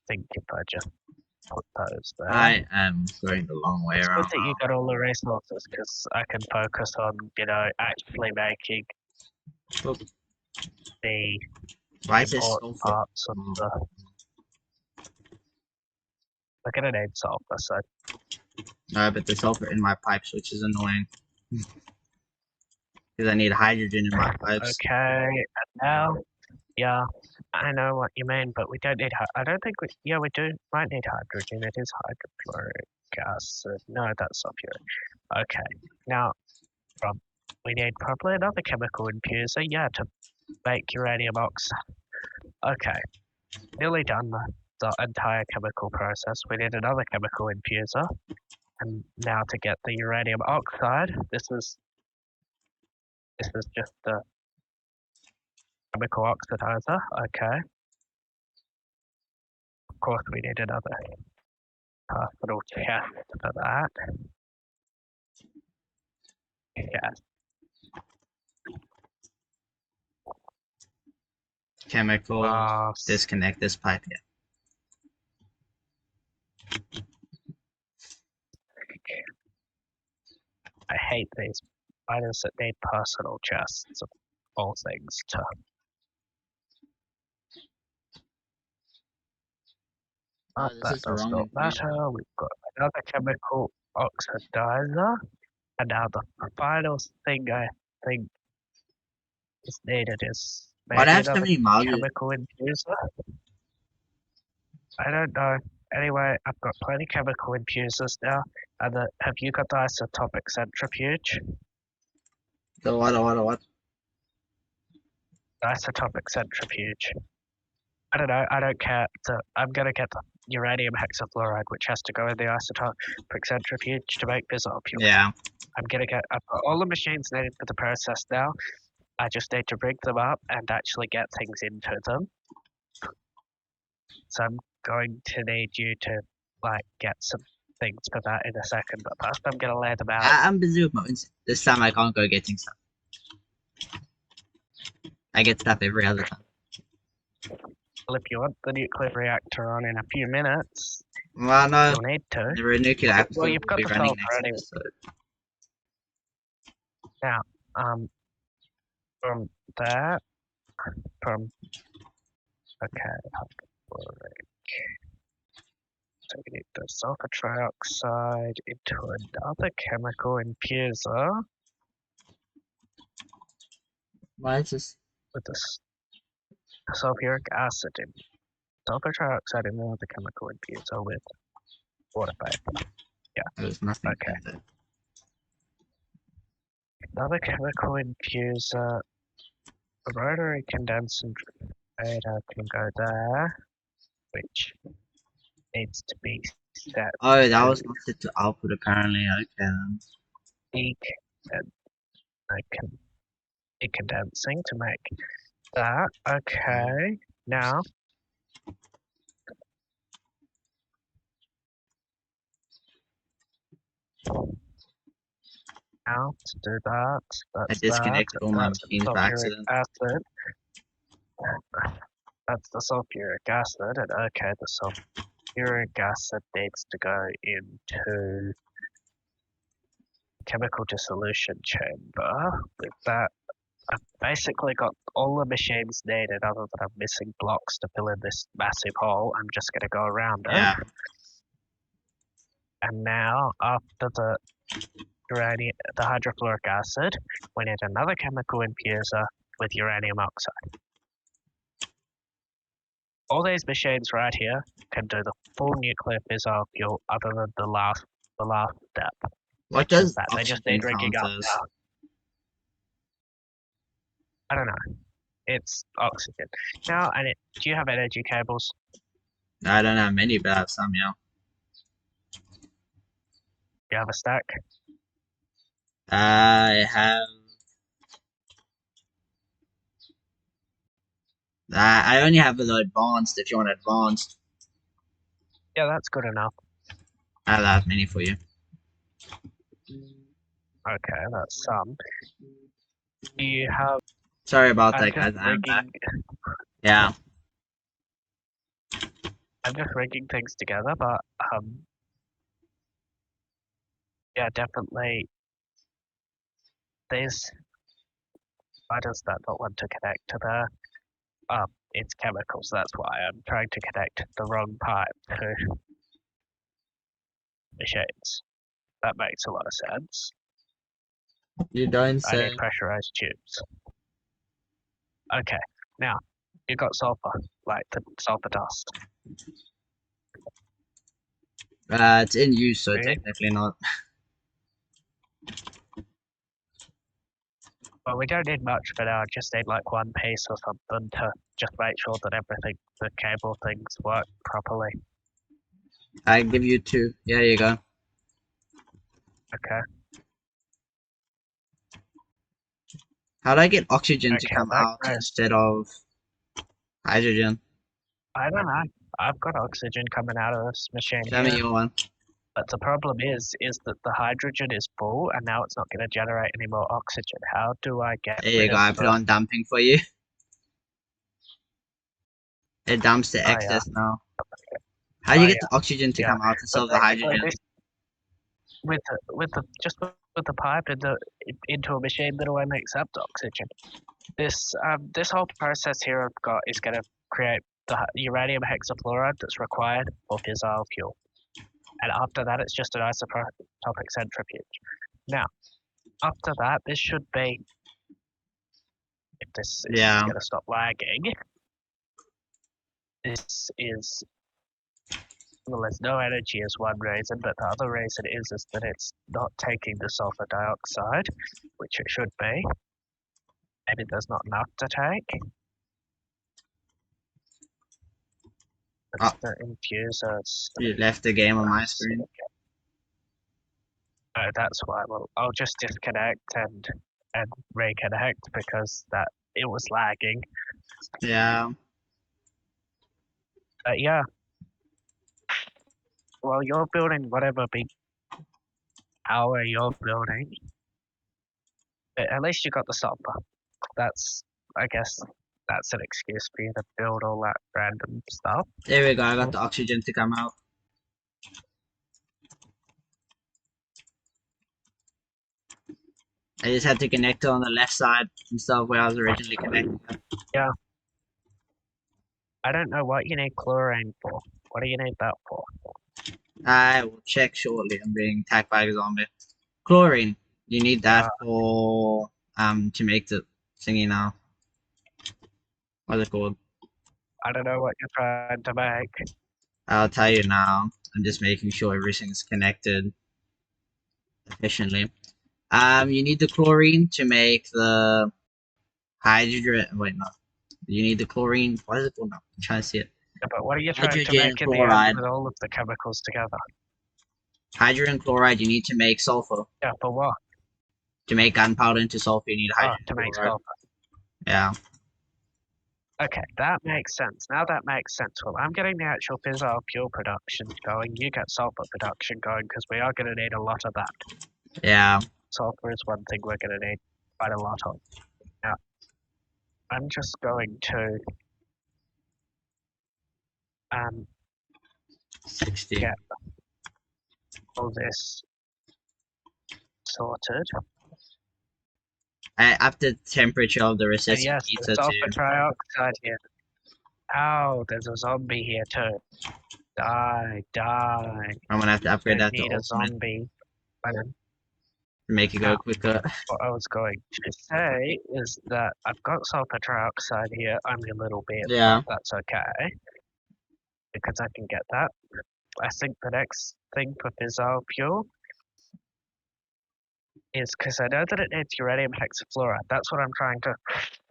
think if I just put those there. I am going the long way It's good around that you now. got all the resources because I can focus on, actually making Oh, the why is this important sulfur? parts of the. We're gonna need sulfur, so No, but the sulfur in my pipes, which is annoying. Because I need hydrogen in my pipes. okay. And now, yeah, I know what you mean, but we don't need. I don't think we. Yeah, we do. Might need hydrogen. It is hydrofluoric acid. No, that's sulfuric. Okay. Now, we need probably another chemical infuser. Yeah, to make uranium oxide. Okay. Nearly done the entire chemical process. We need another chemical infuser. And now to get the uranium oxide, this is just the chemical oxidizer. Okay. Of course, we need another personal chest for that. Yes. Chemical. Disconnect this pipe. Yeah. I hate these items that need personal chests of all things to. Oh, this That is the does wrong not infusion. matter. We've got another chemical oxidizer. And now the final thing I think is needed is Why'd I maybe have so another many modules? chemical infuser. I don't know. Anyway, I've got plenty chemical infusers now. And have you got the isotopic centrifuge? The what? Isotopic centrifuge. I don't know. I don't care. I'm gonna get the uranium hexafluoride, which has to go in the isotopic centrifuge to make fissile fuel. Yeah. I've got all the machines needed for the process now. I just need to rig them up and actually get things into them. So I'm going to need you to get some things for that in a second. But first, I'm gonna lay them out. I'm busy with my this time. I can't go getting stuff. I get stuff every other time. Well, if you want the nuclear reactor on in a few minutes, Well, no, you'll need to. the nuclear Well, episode you've will got be the running sulfur next anyway. episode. Now, from that, from okay, so we need the sulfur trioxide into another chemical infuser Why is this? with the sulfuric acid in sulfur trioxide in another chemical infuser with water vapor. Yeah, There's nothing okay. in there. Another chemical infuser, a rotary condenser can go there, which needs to be set Oh, that to was not set to output apparently. Okay then. peak and condensing to make that. Okay, now to do that, I that's disconnected all my that's the machines by sulfuric accident. acid. That's the sulfuric acid, and okay, the sulfuric acid needs to go into chemical dissolution chamber. With that, I've basically got all the machines needed other than I'm missing blocks to fill in this massive hole. I'm just going to go around it. Yeah. And now, after the hydrofluoric acid, we need another chemical infuser with uranium oxide. All these machines right here can do the full nuclear fissile fuel other than the last step. What Which is does that? They just oxygen need rigging count up as? now. I don't know. It's oxygen. Now, do you have energy cables? I don't have many, but I have some, yeah. Do you have a stack? I have. I only have the advanced. If you want advanced, Yeah, that's good enough. I'll have many for you. Okay, that's some. Do you have? Sorry about I'm that, just guys. I'm back. rigging. Yeah. I'm just rigging things together, but yeah, definitely. These. Why does that not want to connect to there? It's chemicals. That's why I'm trying to connect the wrong pipe to machines. That makes a lot of sense. You don't I need say. pressurized tubes. Okay, now you got sulfur, like the sulfur dust. It's in use, so See? technically not. Well, we don't need much for now. I just need like one piece or something to just make sure that everything, the cable things work properly. I give you 2. Yeah, you go. Okay. How do I get oxygen to Okay, come that out goes. instead of hydrogen? I don't know. I've got oxygen coming out of this machine Show me here. your one. But the problem is that the hydrogen is full and now it's not going to generate any more oxygen. How do I get There you rid go. of I put the... on dumping for you. It dumps the Oh yeah, excess now. How do you get the oxygen to yeah. come out instead But of the basically, hydrogen? this with the pipe into a machine that only accepts oxygen. This whole process here I've got is going to create the uranium hexafluoride that's required for fissile fuel. And after that, it's just an isotopic centrifuge. Now, after that, this should be, if this is Yeah. going to stop lagging, this is, well, there's no energy is one reason, but the other reason is that it's not taking the sulfur dioxide, which it should be. Maybe there's not enough to take. It's Oh, the infusers. you left the game on my screen. Oh, that's why. Well, I'll just disconnect and reconnect because that it was lagging. Yeah. But yeah. Well, you're building whatever big tower you're building. But at least you got the sulfur. That's, I guess, That's an excuse for you to build all that random stuff. There we go. I got the oxygen to come out. I just had to connect it on the left side instead of where I was originally connecting it. Yeah. I don't know what you need chlorine for. What do you need that for? I will check shortly. I'm being attacked by a zombie. Chlorine. You need that for to make the thingy now. What's it called? I don't know what you're trying to make. I'll tell you now. I'm just making sure everything's connected efficiently. You need the chlorine to make the hydrogen. Wait, no. You need the chlorine. What is it called now? I'm trying to see it. Yeah, but what are you trying to Hydrogen make in the end chloride. with all of the chemicals together? Hydrogen chloride. You need to make sulfur. Yeah, for what? To make gunpowder into sulfur, you need hydrogen to make chloride. sulfur. Yeah. Okay, that makes sense. Now that makes sense. Well, I'm getting the actual fissile fuel production going. You get sulfur production going because we are going to need a lot of that. Yeah. Sulfur is one thing we're going to need quite a lot of. Now, I'm just going to 60. get all this sorted. I upped the temperature of the And recessive yes, the heater sulfur to. trioxide here. Oh, there's a zombie here too. Die, die. I'm gonna have to upgrade Don't that to need a ultimate zombie. to make it go Now, quicker. what I was going to say is that I've got sulfur trioxide here only a little bit, Yeah. but that's okay because I can get that. I think the next thing for fissile fuel is because I know that it needs uranium hexafluoride. That's what I'm trying to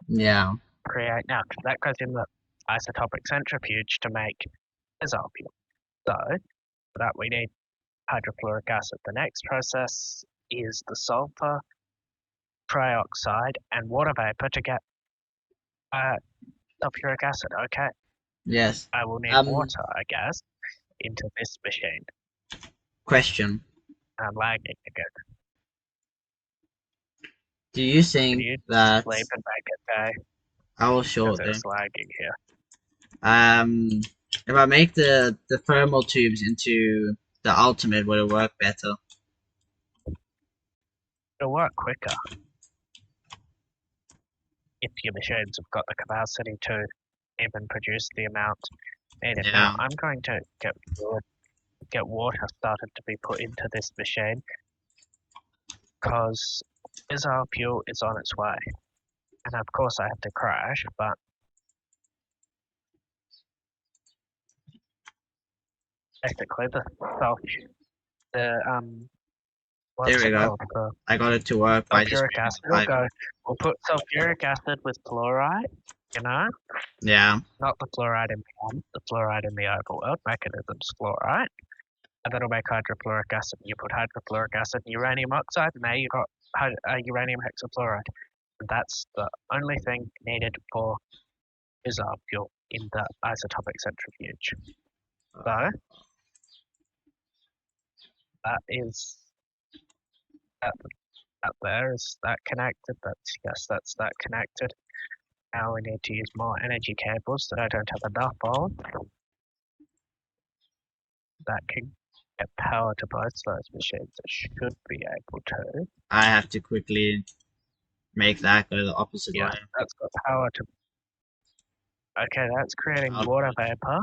Yeah. create now. That goes in the isotopic centrifuge to make fissile fuel. So for that we need hydrofluoric acid. The next process is the sulfur trioxide and water vapor to get sulfuric acid. Okay, Yes. I will need water, I guess, into this machine. Question. I'm lagging again. Do you Can think you that sleep and make it day? I will Because shortly? it's lagging here. If I make the thermal tubes into the ultimate, will it work better? It'll work quicker if your machines have got the capacity to even produce the amount needed. Now, Yeah. I'm going to get water started to be put into this machine because fissile fuel is on its way. And of course I have to crash, but basically the what's There we it go. called? The I got it to work by just sulfuric putting in acid the will pipe. go. We'll put sulfuric acid with fluoride, you know? Yeah. Not the fluoride in the fluoride in the overworld mechanisms fluoride. And that'll make hydrofluoric acid. You put hydrofluoric acid and uranium oxide, and there you got uranium hexafluoride. And that's the only thing needed for fissile fuel in the isotopic centrifuge. So that is that there. Is that connected? That's that connected. Now we need to use more energy cables that I don't have enough of. That can get power to both those machines. It should be able to. I have to quickly make that go the opposite Yeah, way. that's got power to. Okay, that's creating water vapor,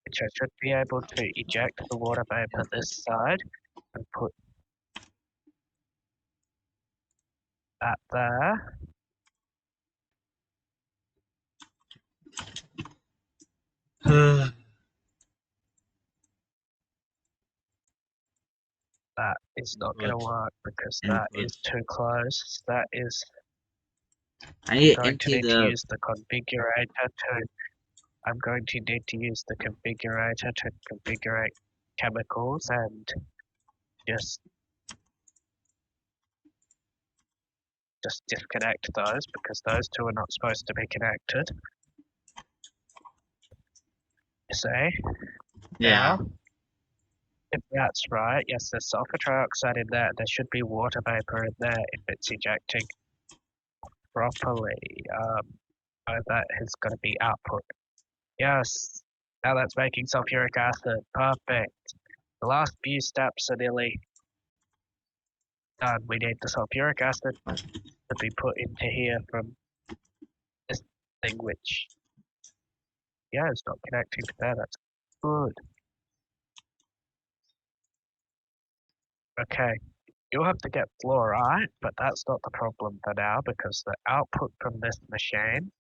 which I should be able to eject the water vapor this side and put that there. That is not going to work because that is too close. That is I need to going to empty need to the. use the configurator to. I'm going to need to use the configurator to configure chemicals and just disconnect those because those two are not supposed to be connected. You see? Yeah. Now, if that's right, yes, there's sulfur trioxide in there. There should be water vapor in there if it's ejecting properly. So that is going to be output. Yes. Now that's making sulfuric acid. Perfect. The last few steps are nearly done. We need the sulfuric acid to be put into here from this thing, which, yeah, is not connecting to there. That's good. Okay. You'll have to get fluorite, but that's not the problem for now because the output from this machine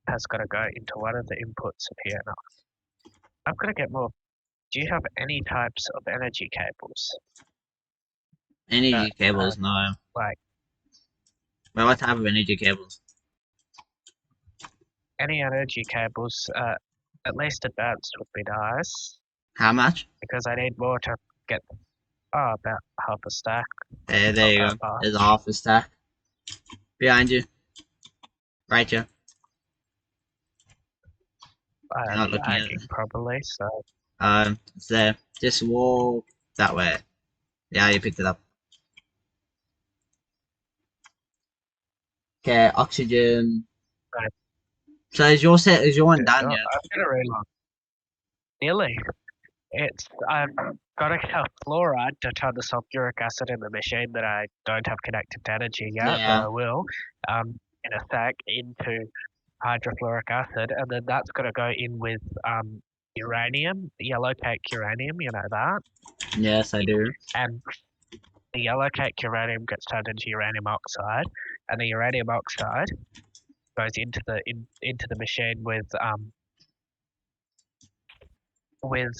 has got to go into one of the inputs of here. Now, I'm going to get more. Do you have any types of energy cables? Energy cables, no. Like Well, what type of energy cables? any energy cables, at least advanced would be nice How much? because I need more to get about half a stack. There you go. There's a half a stack. Behind you. Right here. You're not I'm looking at lagging it. probably, so It's there. Just walk that way. Yeah, you picked it up. Okay, oxygen. right, So is your set? Is your one do done not. yet? I'm gonna reload. Nearly. It's I've got to have fluoride to turn the sulfuric acid in the machine that I don't have connected to energy yet, but Yeah. I will in a sec into hydrofluoric acid, and then that's going to go in with uranium, yellow cake uranium, you know that, Yes, I do. and the yellow cake uranium gets turned into uranium oxide, and the uranium oxide goes into the machine with with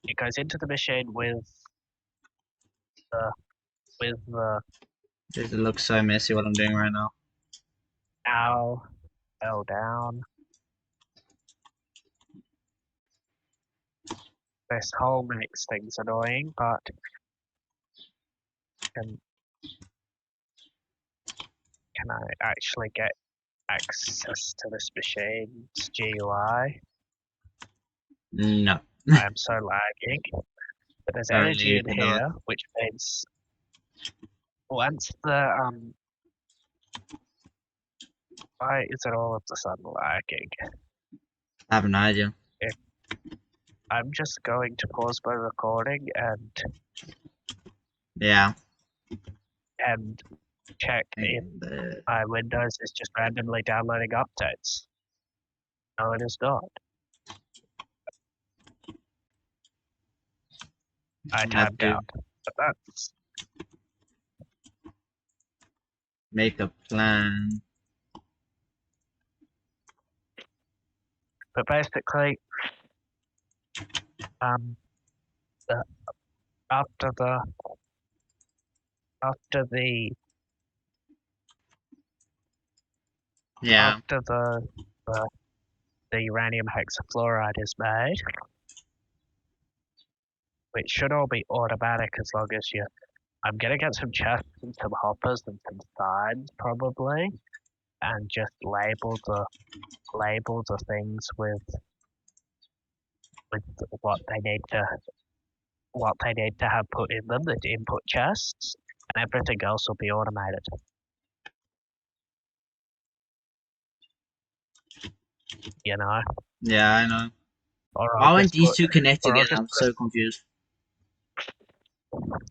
it goes into the machine the the It looks so messy what I'm doing right now. ow fell down. This hole makes things annoying, but can can I actually get access to this machine's GUI? No. I am so lagging. But there's Apparently energy you in cannot. here, which means once the why is it all of a sudden lagging? I have no idea. If I'm just going to pause my recording Yeah. and check if And, my Windows is just randomly downloading updates. No, it is not. I I have timed to out. But that's make a plan. but basically um the, after the after the Yeah. after the uranium hexafluoride is made, which should all be automatic as long as you. I'm gonna get some chests and some hoppers and some signs probably, and just label the things with what they need to have put in them, the input chests, and everything else will be automated. You know, Yeah, I know. or I'll Why weren't just these put, two connect or I'll together? just I'm so confused.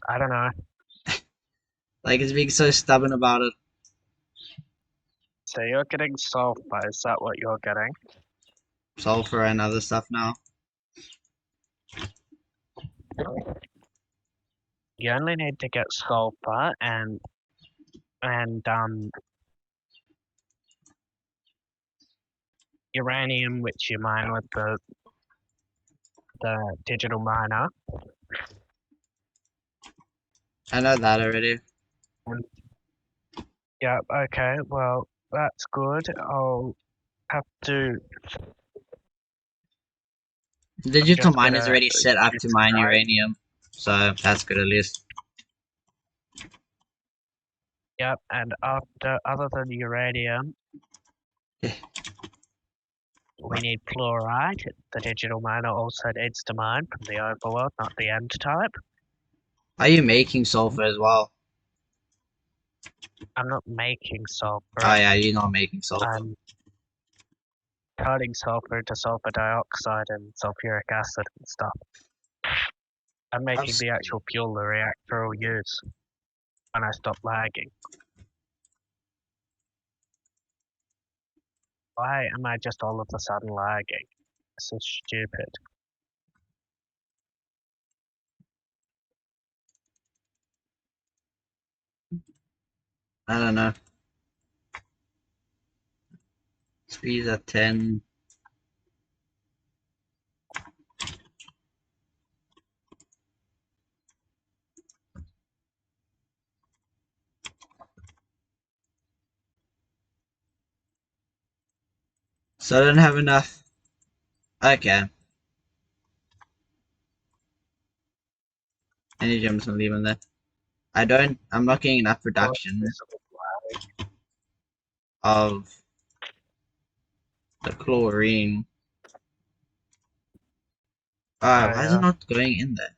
I don't know. Like it's being so stubborn about it. So you're getting sulfur, is that what you're getting? Sulfur and other stuff now. You only need to get sulfur and uranium, which you mine with the digital miner. I know that already. Yeah, okay, well, that's good. I'll have to I'm Digital just mine is gonna already set up to mine decide. uranium, so that's good at least. Yep, and other than uranium, we need fluoride. The digital miner also needs to mine from the overworld, not the end type. Are you making sulfur as well? I'm not making sulfur. Oh yeah, you're not making sulfur. I'm turning sulfur into sulfur dioxide and sulfuric acid and stuff. I'm making the actual fuel the reactor will use when I stop lagging. Why am I just all of a sudden lagging? This is stupid. I don't know. Speed at 10. So I don't have enough. Okay. Energy, I'm just gonna leave them there. I'm not getting enough production of the chlorine. Oh Why is it yeah. not going in there?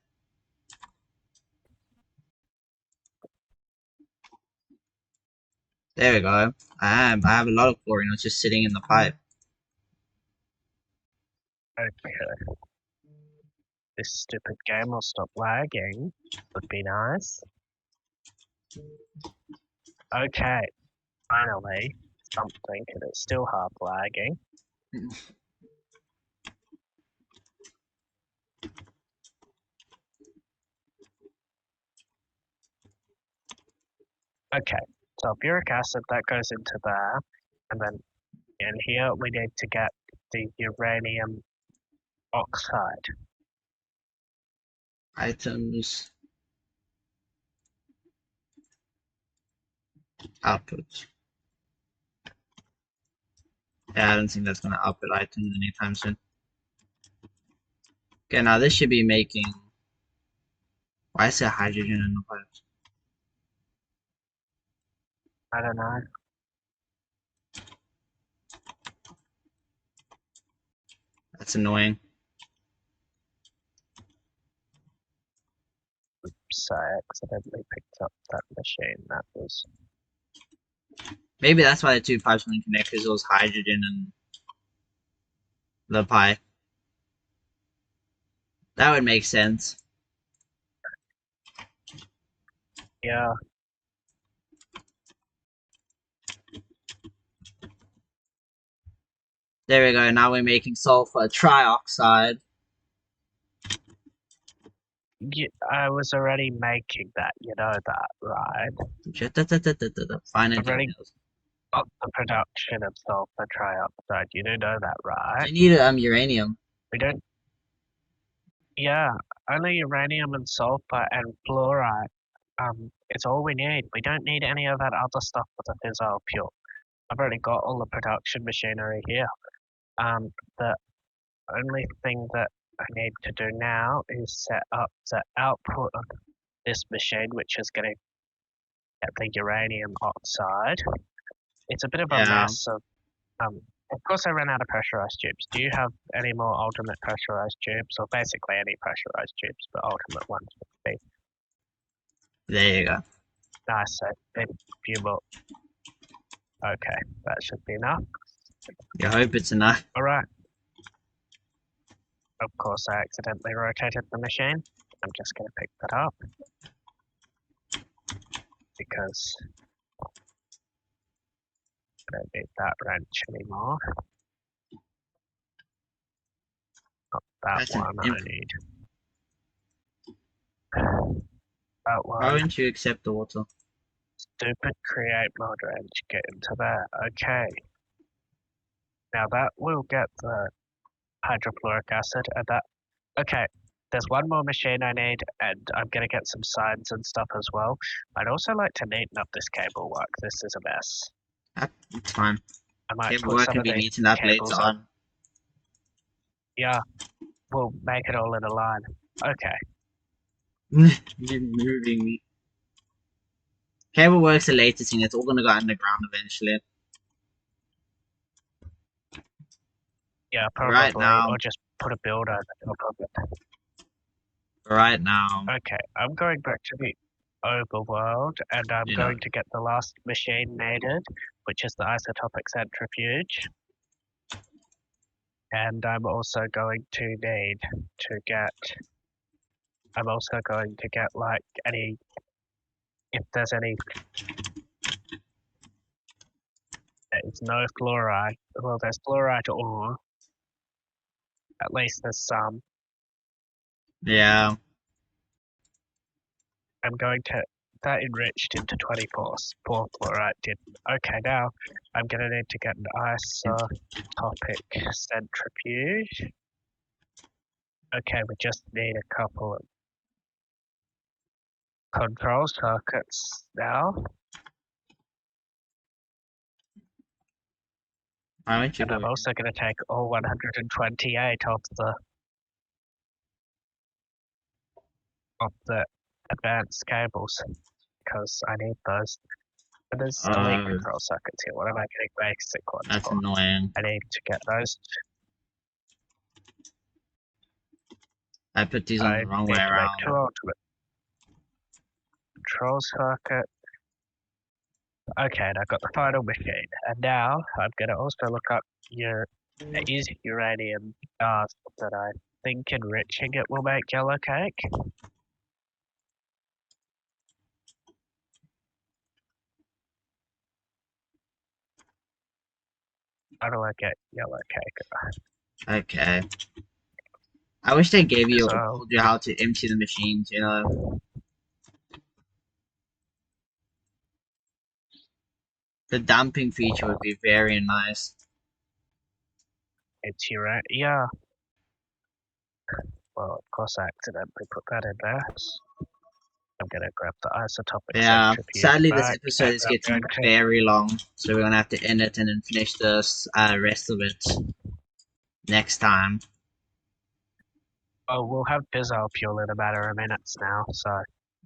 There we go. I have a lot of chlorine. It's just sitting in the pipe. Okay. This stupid game will stop lagging. Would be nice. Okay. Finally, something, and it's still half lagging. Okay, sulfuric acid that goes into there, and then in here we need to get the uranium oxide. Items. Output. Yeah, I don't think that's gonna output items anytime soon. Okay, now this should be making. Why is there hydrogen in the pipes? I don't know. That's annoying. So I accidentally picked up that machine. That was Maybe that's why the two pipes wouldn't connect, because it was hydrogen and the pipe. That would make sense. yeah. There we go. Now we're making sulfur trioxide. I was already making that. You know that, right? Finer I've already details. got the production of sulfur trioxide. You do know that, right? You need uranium. We don't. Yeah, only uranium and sulfur and fluoride. It's all we need. We don't need any of that other stuff for the fissile fuel. I've already got all the production machinery here. The only thing that I need to do now is set up the output of this machine, which is going to get the uranium oxide. It's a bit of a Yeah. mess of course I ran out of pressurized tubes. Do you have any more ultimate pressurized tubes? Or basically any pressurized tubes, but ultimate ones would be There you go. nice. So a few more. Okay, that should be enough. You hope it's enough. Alright. Of course I accidentally rotated the machine. I'm just gonna pick that up. Because I don't need that wrench anymore. Not that That's one I need. That Why one. wouldn't you accept the water? Stupid create mod wrench. Get into there. Okay. Now that will get the hydrofluoric acid and that. Okay. There's one more machine I need, and I'm gonna get some signs and stuff as well. I'd also like to neaten up this cable work. This is a mess. It's fine. I might Cable put work some can of be these neatened up later cables up. on. Yeah, we'll make it all in a line. Okay. You're moving me. Cable work's a later thing. It's all gonna go underground eventually. Yeah, Right probably. now. Or just put a build over top of it. Right now. Okay, I'm going back to the overworld, and I'm You know. going to get the last machine needed, which is the isotopic centrifuge. And I'm also going to need to get. I'm also going to get like any, if there's any. There's no fluorite. Well, there's fluorite ore. At least there's some. Yeah. I'm going to. That enriched into 24 fluorite didn't. Okay, now I'm going to need to get an isotopic centrifuge. Okay, we just need a couple of control circuits now. Why aren't you And I'm going? also going to take all 128 of the advanced cables because I need those. But there's elite Oh, control circuits here. What am I getting basic ones that's for? annoying. I need to get those. I put these on I the wrong way need to make around. 2 ultimate control circuit. Okay, and I've got the final machine. And now I'm going to also look up there is uranium dust that I think enriching it will make yellow cake. How do I get yellow cake? Okay. I wish they gave you or So, told you how to empty the machines, you know. The dumping feature would be very nice. it's uranium. Yeah. Well, of course I accidentally put that in there. I'm going to grab the isotopic Yeah, centrifuge sadly this back, episode and is I'm getting going to. very long, so we're gonna have to end it and then finish this rest of it next time. Oh, we'll have fissile fuel in a matter of minutes now, so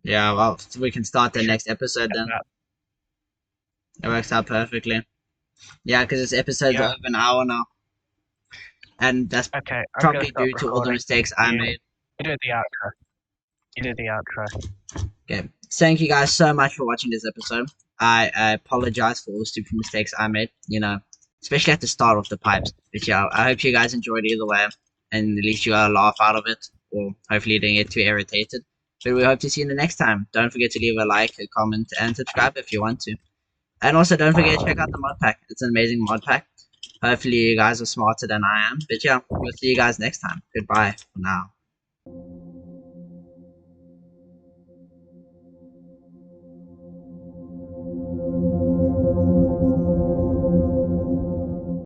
Yeah, well, so we can start we the should next episode get then. that. It works out perfectly. Yeah, because this episode's Yeah, over an hour now, and that's okay, I'm going to probably stop due to all the recording. mistakes I You, made. you do the outro. You do the outro. Okay, thank you guys so much for watching this episode. I apologize for all the stupid mistakes I made, you know, especially at the start of the pipes. But yeah, I hope you guys enjoyed either way, and at least you got a laugh out of it, or hopefully you didn't get too irritated. But we hope to see you in the next time. Don't forget to leave a like, a comment, and subscribe if you want to. And also, don't forget to check out the mod pack. It's an amazing mod pack. Hopefully, you guys are smarter than I am. But yeah, we'll see you guys next time. Goodbye for now.